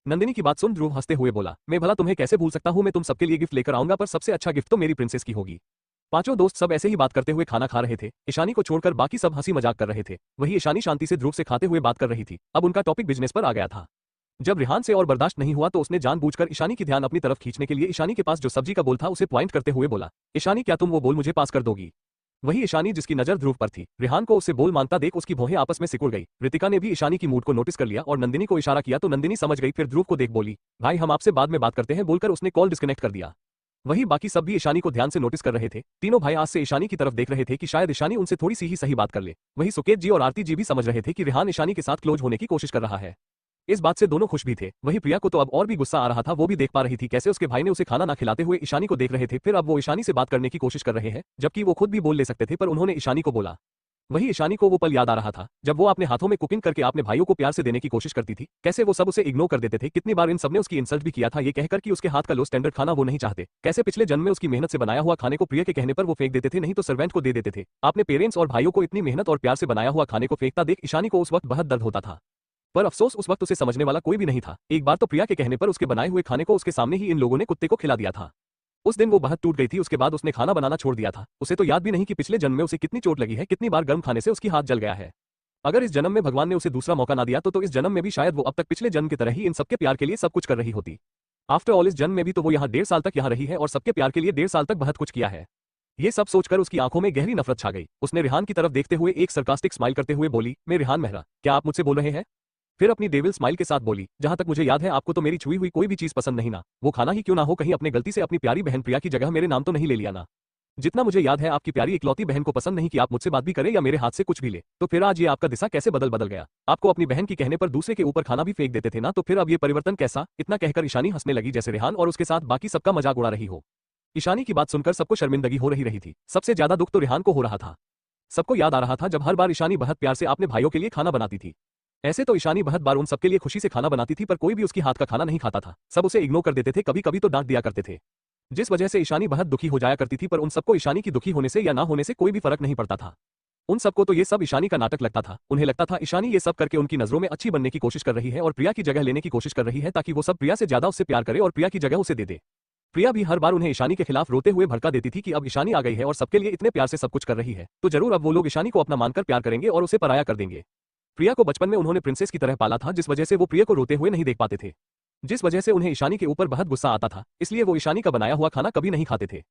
नंदिनी की बात सुन ध्रुव हंसते हुए बोला, मैं भला तुम्हें कैसे भूल सकता हूँ, मैं तुम सबके लिए गिफ्ट लेकर आऊंगा, पर सबसे अच्छा गिफ्ट तो मेरी प्रिंसेस की होगी। पांचों दोस्त सब ऐसे ही बात करते हुए खाना खा रहे थे। ईशानी को छोड़कर बाकी सब हंसी मजाक कर रहे थे। वही ईशानी शांति से ध्रुव से खाते हुए बात कर रही थी। अब उनका टॉपिक बिजनेस पर आ गया था। जब रिहान से और बर्दाश्त नहीं हुआ तो उसने जानबूझकर ईशानी की ध्यान अपनी तरफ खींचने के लिए ईशानी के पास जो सब्जी का बोल था उसे पॉइंट करते हुए बोला, ईशानी क्या तुम वो बोल मुझे पास कर दोगी? वही ईशानी जिसकी नजर ध्रुव पर थी, रिहान को उससे बोल मांगता देख उसकी भौहें आपस में सिकुड़ गई। रितिका ने भी ईशानी की मूड को नोटिस कर लिया और नंदिनी को इशारा किया तो नंदिनी समझ गई। फिर ध्रुव को देख बोली, भाई हम आपसे बाद में बात करते हैं, बोलकर उसने कॉल डिस्कनेक्ट कर दिया। वही बाकी सब भी ईशानी को ध्यान से नोटिस कर रहे थे। तीनों भाई आज से ईशानी की तरफ देख रहे थे कि शायद ईशानी उनसे थोड़ी सी ही सही बात कर ले। वही सुकेत जी और आरती जी भी समझ रहे थे कि रिहान ईशानी के साथ क्लोज होने की कोशिश कर रहा है। इस बात से दोनों खुश भी थे। वही प्रिया को तो अब और भी गुस्सा आ रहा था। वो भी देख पा रही थी कैसे उसके भाई ने उसे खाना ना खिलाते हुए ईशानी को देख रहे थे। फिर अब वो ईशानी से बात करने की कोशिश कर रहे हैं, जबकि वो खुद भी बोल ले सकते थे, पर उन्होंने ईशानी को बोला। वही ईशानी को वो पल याद आ रहा था जब वो अपने हाथों में कुकिंग करके अपने भाइयों को प्यार से देने की कोशिश करती थी। कैसे वो सब उसे इग्नोर कर देते थे। कितनी बार इन सबने उसकी इंसल्ट भी किया था, ये कहकर कि उसके हाथ का लो स्टैंडर्ड खाना वो नहीं चाहते। कैसे पिछले जन्म में उसकी मेहनत से बनाया हुआ खाने को प्रिया के कहने पर वो फेंक देते थे, नहीं तो सर्वेंट को दे देते थे। अपने पेरेंट्स और भाइयों को इतनी मेहनत और प्यार से बनाया हुआ खाने को फेंकता देख ईशानी को उस वक्त बहुत दर्द होता था। पर अफसोस उस वक्त उसे समझने वाला कोई भी नहीं था। एक बार तो प्रिया के कहने पर उसके बनाए हुए खाने को उसके सामने ही इन लोगों ने कुत्ते को खिला दिया था। उस दिन वो बहुत टूट गई थी। उसके बाद उसने खाना बनाना छोड़ दिया था। उसे तो याद भी नहीं कि पिछले जन्म में उसे कितनी चोट लगी है, कितनी बार गर्म खाने से उसकी हाथ जल गया है। अगर इस जन्म में भगवान ने उसे दूसरा मौका ना दिया तो इस जन्म में भी शायद वो अब तक पिछले जन्म की तरह ही इन सबके प्यार के लिए सब कुछ कर रही होती। आफ्टर ऑल इस जन्म में भी तो वो यहाँ 1.5 साल तक यहाँ रही है और सबके प्यार के लिए 1.5 साल तक बहुत कुछ किया है। ये सब सोचकर उसकी आंखों में गहरी नफरत छा गई। उसने रिहान की तरफ देखते हुए एक सरकास्टिक स्माइल करते हुए बोली, मैं रिहान मेहरा, क्या आप मुझसे बोल रहे हैं? फिर अपनी डेविल स्माइल के साथ बोली, जहां तक मुझे याद है आपको तो मेरी छुई हुई कोई भी चीज पसंद नहीं ना, वो खाना ही क्यों ना हो, कहीं अपने गलती से अपनी प्यारी बहन प्रिया की जगह मेरे नाम तो नहीं ले लिया ना? जितना मुझे याद है आपकी प्यारी इकलौती बहन को पसंद नहीं कि आप मुझसे बात भी करें या मेरे हाथ से कुछ भी ले, तो फिर आज ये आपका दिशा कैसे बदल बदल गया? आपको अपनी बहन की कहने पर दूसरे के ऊपर खाना भी फेंक देते थे ना, तो फिर अब ये परिवर्तन कैसा? इतना कहकर ईशानी हंसने लगी जैसे रिहान और उसके साथ बाकी सबका मजाक उड़ा रही हो। ईशानी की बात सुनकर सबको शर्मिंदगी हो रही थी। सबसे ज्यादा दुख तो रिहान को हो रहा था। सबको याद आ रहा था जब हर बार ईशानी बहुत प्यार से अपने भाइयों के लिए खाना बनाती थी। ऐसे तो ईशानी बहुत बार उन सबके लिए खुशी से खाना बनाती थी, पर कोई भी उसकी हाथ का खाना नहीं खाता था। सब उसे इग्नोर कर देते थे, कभी कभी तो डांट दिया करते थे, जिस वजह से ईशानी बहुत दुखी हो जाया करती थी। पर उन सबको ईशानी की दुखी होने से या ना होने से कोई भी फर्क नहीं पड़ता था। उन सबको तो ये सब ईशानी का नाटक लगता था। उन्हें लगता था ईशानी ये सब करके उनकी नजरों में अच्छी बनने की कोशिश कर रही है और प्रिया की जगह लेने की कोशिश कर रही है, ताकि वो सब प्रिया से ज्यादा उससे प्यार करे और प्रिया की जगह उसे दे दे। प्रिया भी हर बार उन्हें ईशानी के खिलाफ रोते हुए भड़का देती थी कि अब ईशानी आ गई है और सबके लिए इतने प्यार से सब कुछ कर रही है, तो जरूर अब वो लोग ईशानी को अपना मानकर प्यार करेंगे और उसे पराया कर देंगे। प्रिया को बचपन में उन्होंने प्रिंसेस की तरह पाला था, जिस वजह से वो प्रिया को रोते हुए नहीं देख पाते थे, जिस वजह से उन्हें ईशानी के ऊपर बहुत गुस्सा आता था। इसलिए वो ईशानी का बनाया हुआ खाना कभी नहीं खाते थे।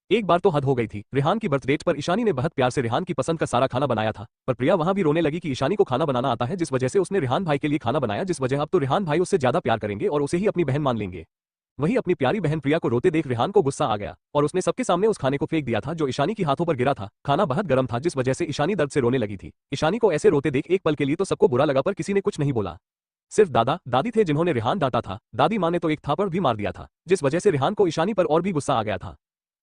एक बार तो हद हो गई थी। रिहान की बर्थडेट पर ईशानी ने बहुत प्यार से रिहान की पसंद का सारा खाना बनाया था, पर प्रिया वहां भी रोने लगी कि ईशानी को खाना बनाना आता है, जिस वजह से उसने रिहान भाई के लिए खाना बनाया, जिस वजह अब तो रिहान भाई उससे ज्यादा प्यार करेंगे और उसे ही अपनी बहन मान लेंगे। वही अपनी प्यारी बहन प्रिया को रोते देख रिहान को गुस्सा आ गया और उसने सबके सामने उस खाने को फेंक दिया था जो ईशानी की हाथों पर गिरा था। खाना बहुत गर्म था, जिस वजह से ईशानी दर्द से रोने लगी थी। ईशानी को ऐसे रोते देख एक पल के लिए तो सबको बुरा लगा, पर किसी ने कुछ नहीं बोला। सिर्फ दादा दादी थे जिन्होंने रिहान डांटा था। दादी माँ ने तो एक थापड़ भी मार दिया था, जिस वजह से रिहान को ईशानी पर और भी गुस्सा आ गया था।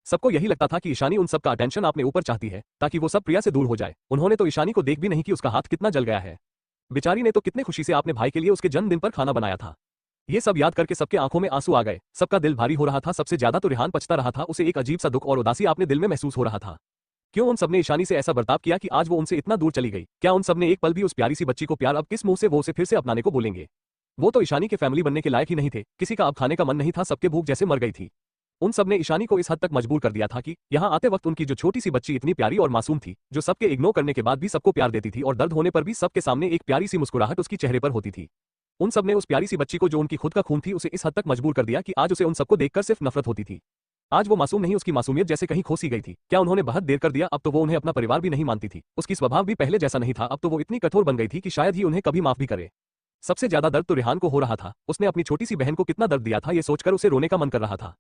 सबको यही लगता था कि ईशानी उन सबका अटेंशन अपने ऊपर चाहती है ताकि वो सब प्रिया से दूर हो जाए। उन्होंने तो ईशानी को देख भी नहीं कि उसका हाथ कितना जल गया है। बेचारी ने तो कितने खुशी से अपने भाई के लिए उसके जन्मदिन पर खाना बनाया था। ये सब याद करके सबके आंखों में आंसू आ गए। सबका दिल भारी हो रहा था। सबसे ज्यादा तो रिहान पछता रहा था। उसे एक अजीब सा दुख और उदासी अपने दिल में महसूस हो रहा था। क्यों उन सबने ईशानी से ऐसा बर्ताव किया कि आज वो उनसे इतना दूर चली गई? क्या उन सबने एक पल भी उस प्यारी सी बच्ची को प्यार अब किस मुंह से वो उसे फिर से अपनाने को बोलेंगे? वो तो ईशानी के फैमिली बनने के लायक ही नहीं थे। किसी का अब खाने का मन नहीं था। सबके भूख जैसे मर गई थी। उन सब ने ईशानी को इस हद तक मजबूर कर दिया था कि यहाँ आते वक्त उनकी जो छोटी सी बच्ची इतनी प्यारी और मासूम थी, जो सबके इग्नोर करने के बाद भी सबको प्यार देती थी और दर्द होने पर भी सबके सामने एक प्यारी सी मुस्कुराहट उसकी चेहरे पर होती थी। उन सब ने उस प्यारी सी बच्ची को जो उनकी खुद का खून थी उसे इस हद तक मजबूर कर दिया कि आज उसे उन सबको देखकर सिर्फ नफरत होती थी। आज वो मासूम नहीं, उसकी मासूमियत जैसे कहीं खो सी गई थी। क्या उन्होंने बहुत देर कर दिया? अब तो वो उन्हें अपना परिवार भी नहीं मानती थी। उसकी स्वभाव भी पहले जैसा नहीं था। अब तो वो इतनी कठोर बन गई थी कि शायद ही उन्हें कभी माफ भी करे। सबसे ज्यादा दर्द तो रिहान को हो रहा था। उसने अपनी छोटी सी बहन को कितना दर्द दिया था, ये सोचकर उसे रोने का मन कर रहा था।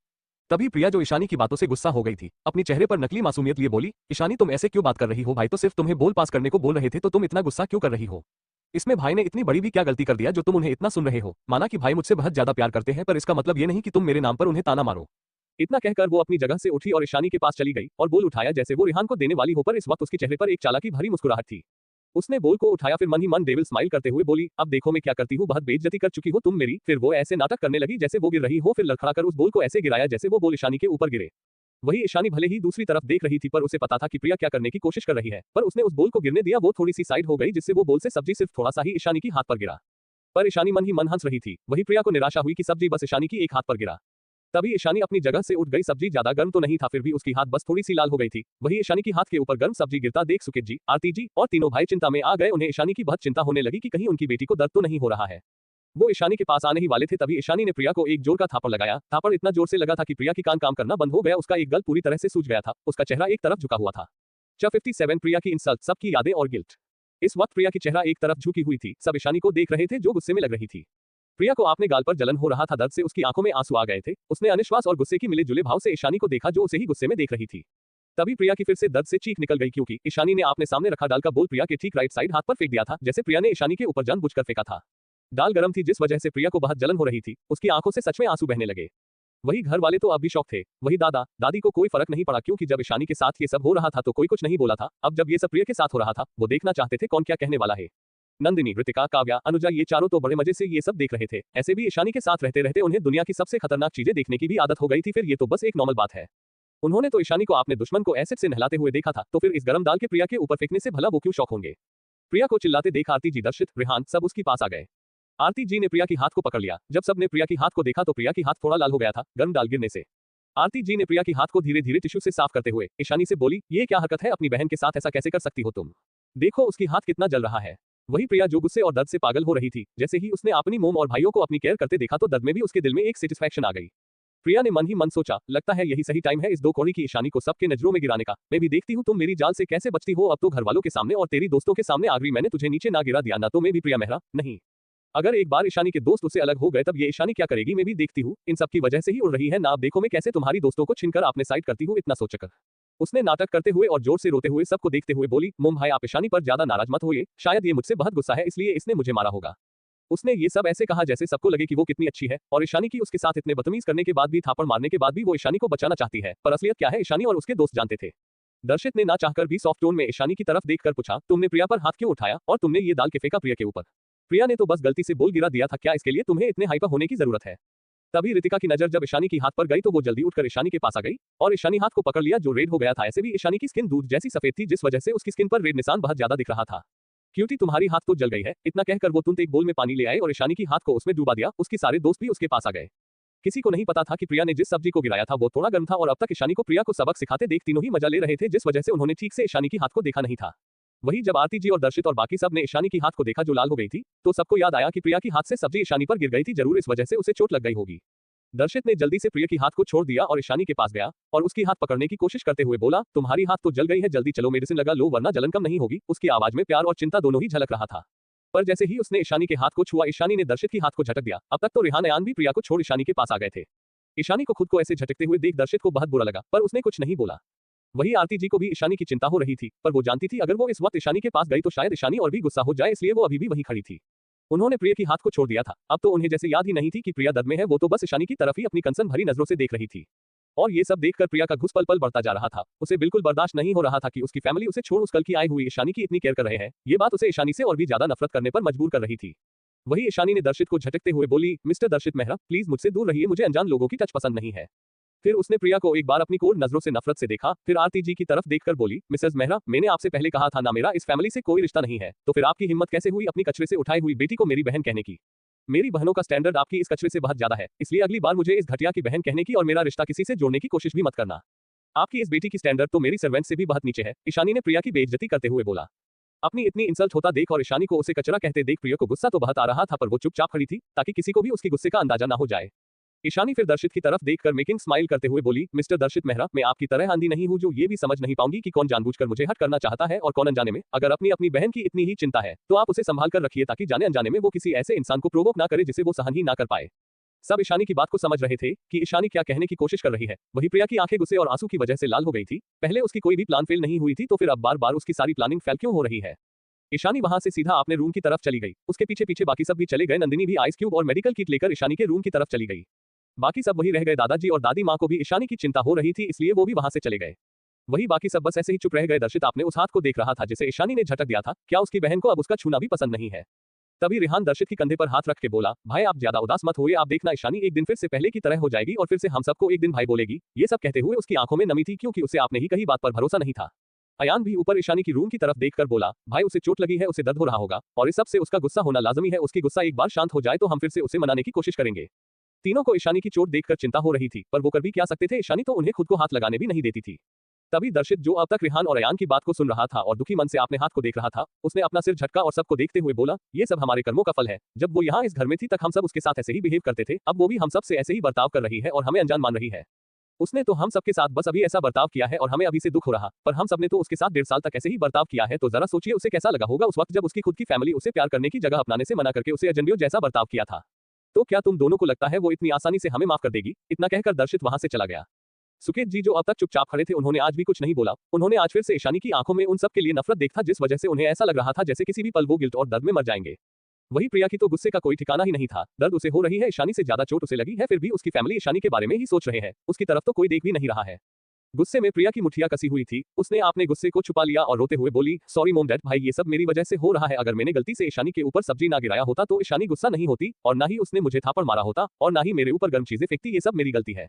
तभी प्रिया जो ईशानी की बातों से गुस्सा हो गई थी, अपनी चेहरे पर नकली मासूमियत लिए बोली, ईशानी तुम ऐसे क्यों बात कर रही हो, भाई तो सिर्फ तुम्हें बोल पास करने को बोल रहे थे तो तुम इतना गुस्सा क्यों कर रही हो। इसमें भाई ने इतनी बड़ी भी क्या गलती कर दिया जो तुम उन्हें इतना सुन रहे हो। माना कि भाई मुझसे बहुत ज्यादा प्यार करते हैं पर इसका मतलब ये नहीं कि तुम मेरे नाम पर उन्हें ताना मारो। इतना कहकर वो अपनी जगह से उठी और ईशानी के पास चली गई और बोल उठाया जैसे वो रिहान को देने वाली हो, पर इस वक्त उसके चेहरे पर एक चालाकी भरी मुस्कुराहट थी। उसने बोल को उठाया, फिर मन ही मन डेविल स्माइल करते हुए बोली, अब देखो मैं क्या करती हूँ, बहुत बेइज्जती कर चुकी हो तुम मेरी। फिर वो ऐसे नाटक करने लगी जैसे वो गिर रही हो, फिर लड़खड़ाकर उस बोल को ऐसे गिराया जैसे वो बोल ईशानी के ऊपर गिरे। वही ईशानी भले ही दूसरी तरफ देख रही थी पर उसे पता था कि प्रिया क्या करने की कोशिश कर रही है, पर उसने उस बोल को गिरने दिया। वो थोड़ी सी साइड हो गई जिससे वो बोल से सब्जी सिर्फ थोड़ा सा ही ईशानी की हाथ पर गिरा, पर ईशानी मन ही मन हंस रही थी। वही प्रिया को निराशा हुई कि सब्जी बस ईशानी की एक हाथ पर गिरा। तभी ईशानी अपनी जगह से उठ गई। सब्जी ज्यादा गर्म तो नहीं था, फिर भी उसकी हाथ बस थोड़ी सी लाल हो गई थी। वही ईशानी की हाथ के ऊपर गर्म सब्जी गिरता देख सुकेत जी, आरती जी और तीनों भाई चिंता में आ गए। उन्हें ईशानी की बहुत चिंता होने लगी कि कहीं उनकी बेटी को दर्द तो नहीं हो रहा है। वो ईशानी के पास आने ही वाले थे, तभी ईशानी ने प्रिया को एक जोर का थापड़ लगाया। थापड़ इतना जोर से लगा था कि प्रिया की कान काम करना बंद हो गया। उसका एक गल पूरी तरह से सूज गया था, उसका चेहरा एक तरफ झुका हुआ था। 57 प्रिया की इंसल्ट, सबकी यादें और गिल्ट। इस वक्त प्रिया की चेहरा एक तरफ झुकी हुई थी, सब ईशानी को देख रहे थे जो गुस्से में लग रही थी। प्रिया को अपने गाल पर जलन हो रहा था, दर्द से उसकी आंखों में आंसू आ गए थे। उसने अनिश्वास और गुस्से की मिले जुले भाव से ईशानी को देखा जो उसे ही गुस्से में देख रही थी। तभी प्रिया की फिर से दर्द से चीख निकल गई क्योंकि ईशानी ने आपने सामने रखा डाल का बोल प्रिया के ठीक राइट साइड हाथ पर फेंक दिया था, जैसे प्रिया ने ईशानी के ऊपर जानबूझकर फेंका था। दाल गर्म थी जिस वजह से प्रिया को बहुत जलन हो रही थी, उसकी आंखों से सच में आंसू बहने लगे। वही घर वाले तो अब भी शौक थे, वही दादा दादी को कोई फर्क नहीं पड़ा क्योंकि जब ईशानी के साथ ये सब हो रहा था तो कोई कुछ नहीं बोला था। अब जब ये सब प्रिया के साथ हो रहा था वो देखना चाहते थे कौन क्या कहने वाला है। नंदिनी, ऋतिका, काव्या, अनुजा ये चारों तो बड़े मजे से ये सब देख रहे थे। ऐसे भी ईशानी के साथ रहते रहते उन्हें दुनिया की सबसे खतरनाक चीजें देखने की भी आदत हो गई थी, फिर ये तो बस एक नॉर्मल बात है। उन्होंने तो ईशानी को अपने दुश्मन को एसिड से नहलाते हुए देखा था, तो फिर इस गरम दाल के प्रिया के ऊपर फेंकने से भला वो क्यों शौक होंगे। प्रिया को चिल्लाते देख आरती जी, दर्शित, रेहान सब उसके पास आ गए। आरती जी ने प्रिया की हाथ को पकड़ लिया। जब सबने प्रिया की हाथ को देखा तो प्रिया की हाथ थोड़ा लाल हो गया था गर्म दाल गिरने से। आरती जी ने प्रिया की हाथ को धीरे धीरे टिश्यू से साफ करते हुए ईशानी से बोली, ये क्या हरकत है, अपनी बहन के साथ ऐसा कैसे कर सकती हो तुम, देखो उसकी हाथ कितना जल रहा है। वही प्रिया जो गुस्से और दर्द से पागल हो रही थी, जैसे ही उसने अपनी मोम और भाइयों को अपनी केयर करते देखा तो दर्द में भी उसके दिल में एक सेटिस्फैक्शन आ गई। प्रिया ने मन ही मन सोचा, लगता है यही सही टाइम है इस दो कौड़ी की ईशानी को सबके नजरों में गिराने का। मैं भी देखती हूँ तुम मेरी जाल से कैसे बचती हो। अब तो घर वालों के सामने और तेरी दोस्तों के सामने आ गई, मैंने तुझे नीचे ना गिरा दिया ना तो मैं भी प्रिया मेहरा नहीं। अगर एक बार ईशानी के दोस्त उससे अलग हो गए तब ये ईशानी क्या करेगी, मैं भी देखती हूँ। इन सब की वजह से ही उड़ रही है ना, अब देखो मैं कैसे तुम्हारी दोस्तों को छीनकर अपने साइड करती हूँ। इतना सोचकर उसने नाटक करते हुए और जोर से रोते हुए सबको देखते हुए बोली, मोम भाई आप ईशानी पर ज्यादा नाराज मत होइए, शायद ये मुझसे बहुत गुस्सा है इसलिए इसने मुझे मारा होगा। उसने ये सब ऐसे कहा जैसे सबको लगे कि वो कितनी अच्छी है और ईशानी की उसके साथ इतने बदतमीज करने के बाद भी, थापड़ मारने के बाद भी वो ईशानी को बचाना चाहती है, पर असलियत क्या है ईशानी और उसके दोस्त जानते थे। दर्शित ने ना चाहकर भी सॉफ्ट टोन में ईशानी की तरफ देखकर पूछा, तुमने प्रिया पर हाथ क्यों उठाया और तुमने ये डाल के फेंका प्रिया के ऊपर। प्रिया ने तो बस गलती से बोल गिरा दिया था, क्या इसके लिए तुम्हें इतने हाइपर होने की जरूरत है। तभी ऋतिका की नजर जब ईशानी की हाथ पर गई तो वो जल्दी उठकर ईशानी के पास आ गई और ईशानी हाथ को पकड़ लिया जो रेड हो गया था। ऐसे भी ईशानी की स्किन दूध जैसी सफेद थी जिस वजह से उसकी स्किन पर रेड निशान बहुत ज्यादा दिख रहा था। क्यूटी तुम्हारी हाथ तो जल गई है, इतना कहकर वो तुरंत एक बोल में पानी ले आए और ईशानी की हाथ को उसमें डुबा दिया। उसके सारे दोस्त भी उसके पास आ गए। किसी को नहीं पता था कि प्रिया ने जिस सब्जी को गिराया था वो थोड़ा गर्म था और अब तक ईशानी को प्रिया को सबक सिखाते देख तीनों ही मजा ले रहे थे, जिस वजह से उन्होंने ठीक से ईशानी की हाथ को देखा नहीं था। वही जब आरती जी और दर्शित और बाकी सब ने ईशानी की हाथ को देखा जो लाल हो गई थी तो सबको याद आया कि प्रिया की हाथ से सब्जी ईशानी पर गिर गई थी, जरूर इस वजह से उसे चोट लग गई होगी। दर्शित ने जल्दी से प्रिया की हाथ को छोड़ दिया और ईशानी के पास गया और उसकी हाथ पकड़ने की कोशिश करते हुए बोला, तुम्हारी हाथ तो जल गई है, जल्दी चलो मेडिसिन लगा लो वरना जलन कम नहीं होगी। उसकी आवाज में प्यार और चिंता दोनों ही झलक रहा था। पर जैसे ही उसने ईशानी के हाथ को छुआ ईशानी ने दर्शित की हाथ को झटक दिया। अब तक तो रेहान अयान भी प्रिया को छोड़ ईशानी के पास आ गए थे। ईशानी को खुद को ऐसे झटकते हुए देख दर्शित को बहुत बुरा लगा पर उसने कुछ नहीं बोला। वही आरती जी को भी ईशानी की चिंता हो रही थी, पर वो जानती थी अगर वो इस वक्त ईशानी के पास गई तो शायद ईशानी और भी गुस्सा हो जाए, इसलिए वो अभी भी वहीं खड़ी थी। उन्होंने प्रिया की हाथ को छोड़ दिया था। अब तो उन्हें जैसे याद ही नहीं थी कि प्रिया दर्द में है, वो तो बस ईशानी की तरफ ही अपनी कंसर्न भरी नजरों से देख रही थी। और ये सब देखकर प्रिया का घुस पल पल बढ़ता जा रहा था। उसे बिल्कुल बर्दाश्त नहीं हो रहा था कि उसकी फैमिली उसे छोड़ उस कल की आई हुई ईशानी की इतनी केयर कर रहे हैं। ये बात उसे ईशानी से और भी ज्यादा नफरत करने पर मजबूर कर रही थी। वही ईशानी ने दर्शित को झटकते हुए बोली, मिस्टर दर्शित मेहरा प्लीज मुझसे दूर रहिए, मुझे अनजान लोगों की टच पसंद नहीं है। फिर उसने प्रिया को एक बार अपनी कोर नजरों से नफरत से देखा, फिर आरती जी की तरफ देखकर बोली, मिसेस मेहरा मैंने आपसे पहले कहा था ना मेरा इस फैमिली से कोई रिश्ता नहीं है, तो फिर आपकी हिम्मत कैसे हुई अपनी कचरे से उठाई हुई बेटी को मेरी बहन कहने की। मेरी बहनों का स्टैंडर्ड आपकी इस कचरे से बहुत ज्यादा है, इसलिए अगली बार मुझे इस घटिया की बहन कहने की और मेरा रिश्ता किसी से जोड़ने की कोशिश भी मत करना। आपकी इस बेटी की स्टैंडर्ड तो मेरी सर्वेंट से भी बहुत नीचे है। ईशानी ने प्रिया की बेइज्जती करते हुए बोला। अपनी इतनी इंसल्ट होता देख और ईशानी को उसे कचरा कहते देख प्रिया को गुस्सा तो बहुत आ रहा था, पर वो चुपचाप खड़ी थी ताकि किसी को भी उसकी गुस्से का अंदाजा ना हो जाए। ईशानी फिर दर्शित की तरफ देखकर मेकिंग स्माइल करते हुए बोली, मिस्टर दर्शित मेहरा मैं आपकी तरह आंधी नहीं हूँ जो ये भी समझ नहीं पाऊंगी कि कौन जानबूझकर मुझे हट करना चाहता है और कौन अनजाने में। अगर अपनी अपनी बहन की इतनी ही चिंता है तो आप उसे संभाल कर रखिए ताकि जाने अनजाने में वो किसी ऐसे इंसान को प्रोवोक ना करे जिसे वो सहन ही ना कर पाए। सब ईशानी की बात को समझ रहे थे कि ईशानी क्या कहने की कोशिश कर रही है। वही प्रिया की आंखें गुस्से और आंसू की वजह से लाल हो गई थी। पहले उसकी कोई भी प्लान फेल नहीं हुई थी तो फिर अब बार बार उसकी सारी प्लानिंग फेल क्यों हो रही है। ईशानी वहां से सीधा अपने रूम की तरफ चली गई। उसके पीछे पीछे बाकी सब भी चले गए। नंदिनी भी आइस क्यूब और मेडिकल किट लेकर ईशानी के रूम की तरफ चली गई। बाकी सब वही रह गए। दादाजी और दादी माँ को भी ईशानी की चिंता हो रही थी, इसलिए वो भी वहां से चले गए। वही बाकी सब बस ऐसे ही चुप रह गए। दर्शित आपने उस हाथ को देख रहा था जिसे ईशानी ने झटक दिया था। क्या उसकी बहन को अब उसका छूना भी पसंद नहीं है? तभी रिहान दर्शित के कंधे पर हाथ रख के बोला, भाई आप ज्यादा उदास मत होइए, आप देखना ईशानी एक दिन फिर से पहले की तरह हो जाएगी और फिर से हम सबको एक दिन भाई बोलेगी। ये सब कहते हुए उसकी आंखों में नमी थी क्योंकि उसे आपने ही कही बात पर भरोसा नहीं था। अयान भी ऊपर ईशानी की रूम की तरफ देखकर बोला, भाई उसे चोट लगी है, उसे दर्द हो रहा होगा और इस सब से उसका गुस्सा होना लाजमी है। उसकी गुस्सा एक बार शांत हो जाए तो हम फिर से उसे मनाने की कोशिश करेंगे। तीनों को ईशानी की चोट देखकर चिंता हो रही थी, पर वो कर भी क्या सकते थे। ईशानी तो उन्हें खुद को हाथ लगाने भी नहीं देती थी। तभी दर्शित जो अब तक रिहान और अयान की बात को सुन रहा था और दुखी मन से अपने हाथ को देख रहा था, उसने अपना सिर झटका और सबको देखते हुए बोला, ये सब हमारे कर्मों का फल है। जब वो यहाँ इस घर में थी तक हम सब उसके साथ ऐसे ही बिहेव करते थे, अब वो भी हम सब से ऐसे ही बर्ताव कर रही है और हमें अनजान मान रही है। उसने तो हम सबके साथ बस अभी ऐसा बर्ताव किया है और हमें अभी से दुख हो रहा, पर हम सबने तो उसके साथ 1.5 साल तक ऐसे ही बर्ताव किया है। तो जरा सोचिए उसे कैसा लगा होगा उस वक्त जब उसकी खुद की फैमिली उसे प्यार करने की जगह अपनाने से मना करके उसे अजनबियों जैसा बर्ताव किया था। तो क्या तुम दोनों को लगता है वो इतनी आसानी से हमें माफ कर देगी? इतना कहकर दर्शित वहां से चला गया। सुकेत जी जो अब तक चुपचाप खड़े थे उन्होंने आज भी कुछ नहीं बोला। उन्होंने आज फिर से ईशानी की आंखों में उन सब के लिए नफरत देखा जिस वजह से उन्हें ऐसा लग रहा था जैसे किसी भी पल वो गिल्ट और दर्द में मर जाएंगे। वही प्रिया की तो गुस्से का कोई ठिकाना ही नहीं था। दर्द उसे हो रही है, ईशानी से ज्यादा चोट उसे लगी है, फिर भी उसकी फैमिली ईशानी के बारे में ही सोच रहे हैं, उसकी तरफ तो कोई देख भी नहीं रहा है। गुस्से में प्रिया की मुठ्ठियां कसी हुई थी। उसने अपने गुस्से को छुपा लिया और रोते हुए बोली, सॉरी मोम डैड, भाई ये सब मेरी वजह से हो रहा है। अगर मैंने गलती से ईशानी के ऊपर सब्जी ना गिराया होता तो ईशानी गुस्सा नहीं होती और ना ही उसने मुझे थापड़ मारा होता और ना ही मेरे ऊपर गर्म चीजें फेंकती। ये सब मेरी गलती है।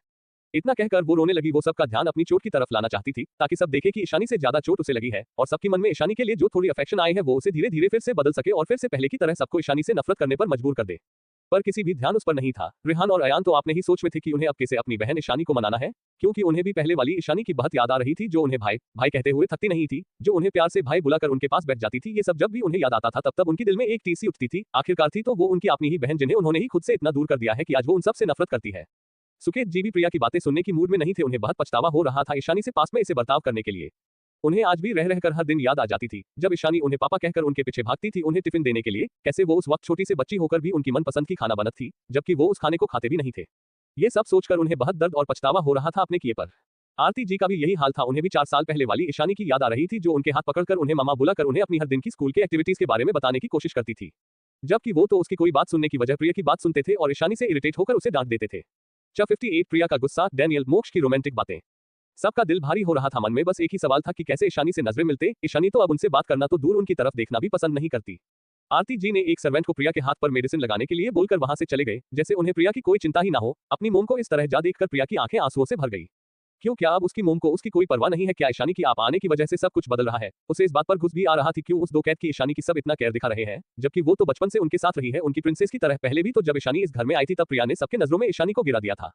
इतना कहकर वो रोने लगी। वो सबका ध्यान अपनी चोट की तरफ लाना चाहती थी ताकि सब देखे कि ईशानी से ज्यादा चोट उसे लगी है और सबके मन में ईशानी के लिए जो थोड़ी अफेक्शन आई है वो उसे धीरे धीरे फिर से बदल सके और फिर से पहले की तरह सबको ईशानी से नफरत करने पर मजबूर कर दे। पर किसी भी ध्यान उस पर नहीं था। रिहान और अयान तो अपने ही सोच में थे कि उन्हें अब कैसे अपनी बहन ईशानी को मनाना है, क्योंकि उन्हें भी पहले वाली ईशानी की बहुत याद आ रही थी जो उन्हें भाई भाई कहते हुए थकती नहीं थी, जो उन्हें प्यार से भाई बुलाकर उनके पास बैठ जाती थी। ये सब जब भी उन्हें याद आता था तब तब उनके दिल में एक टीसी उठती थी। आखिरकार थी तो वो उनकी अपनी ही बहन जिन्हें उन्होंने ही खुद से इतना दूर कर दिया है कि आज वो उन सब से नफरत करती है। सुकेत जी भी प्रिया की बातें सुनने की मूड में नहीं थे। उन्हें बहुत पछतावा हो रहा था ईशानी से पास में इसे बर्ताव करने के लिए। उन्हें आज भी रह रहकर हर दिन याद आ जाती थी जब ईशानी उन्हें पापा कहकर उनके पीछे भागती थी उन्हें टिफिन देने के लिए। कैसे वो उस वक्त छोटी से बच्ची होकर भी उनकी मनपसंद की खाना बनत थी, जबकि वो उस खाने को खाते भी नहीं थे। ये सब सोचकर उन्हें बहुत दर्द और पछतावा हो रहा था अपने किए पर। आरती जी का भी यही हाल था। उन्हें भी 4 साल पहले वाली ईशानी की याद आ रही थी जो उनके हाथ पकड़कर उन्हें मामा बुलाकर उन्हें अपनी हर दिन की स्कूल के एक्टिविटीज के बारे में बताने की कोशिश करती थी, जबकि वो तो उसकी कोई बात सुनने की वजह प्रिया की बात सुनते थे और ईशानी से इरिटेट होकर उसे डांट देते थे। 58 प्रिया का गुस्सा, डैनियल, मोक्ष की रोमांटिक बातें। सबका दिल भारी हो रहा था। मन में बस एक ही सवाल था कि कैसे ईशानी से नजरें मिलते। ईशानी तो अब उनसे बात करना तो दूर उनकी तरफ देखना भी पसंद नहीं करती। आरती जी ने एक सर्वेंट को प्रिया के हाथ पर मेडिसिन लगाने के लिए बोलकर वहां से चले गए, जैसे उन्हें प्रिया की कोई चिंता ही ना हो। अपनी मोम को इस तरह जा देखकर प्रिया की आंखें आंसुओं से भर गई। क्यों, क्या अब उसकी मोम को उसकी कोई परवाह नहीं है? क्या ईशानी की आप आने की वजह से सब कुछ बदल रहा है? उसे इस बात पर गुस्सा भी आ रहा थी क्यों उस 2 कैद की ईशानी की सब इतना केयर दिखा रहे हैं, जबकि वो तो बचपन से उनके साथ रही है, उनकी प्रिंसेस की तरह। पहले भी तो जब ईशानी इस घर में आई थी तब प्रिया ने सबके नजरों में ईशानी को गिरा दिया था।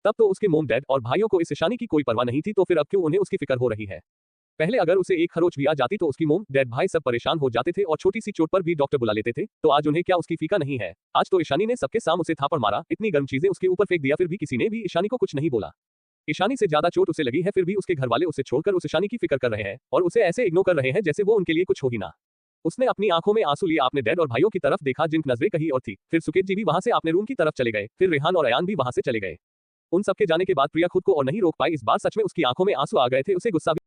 तब तो उसके मोम डैड और भाइयों को इस ईशानी की कोई परवाह नहीं थी, तो फिर अब क्यों उन्हें उसकी फिक्र हो रही है? पहले अगर उसे एक खरोच भी आ जाती तो उसकी मोम डैड भाई सब परेशान हो जाते थे और छोटी सी चोट पर भी डॉक्टर बुला लेते थे। तो आज उन्हें क्या उसकी फिक्र नहीं है? आज तो ईशानी ने सबके सामने उसे थापड़ मारा, इतनी गर्म चीजें उसके ऊपर फेंक दिया, फिर भी किसी ने भी ईशानी को कुछ नहीं बोला। ईशानी से ज्यादा चोट उसे लगी है, फिर भी उसके घर वाले उसे छोड़कर उस ईशानी की फिक्र कर रहे हैं और उसे ऐसे इग्नोर कर रहे हैं जैसे वो उनके लिए कुछ हो ही ना। उसने अपनी आंखों में आंसू लिए अपने डैड और भाइयों की तरफ देखा जिनकी नजरें कहीं और थी। फिर सुकेत जी भी वहां से अपने रूम की तरफ चले गए। फिर रेहान और अयान भी वहां से चले गए। उन सबके जाने के बाद प्रिया खुद को और नहीं रोक पाई। इस बार सच में उसकी आंखों में आंसू आ गए थे। उसे गुस्सा भी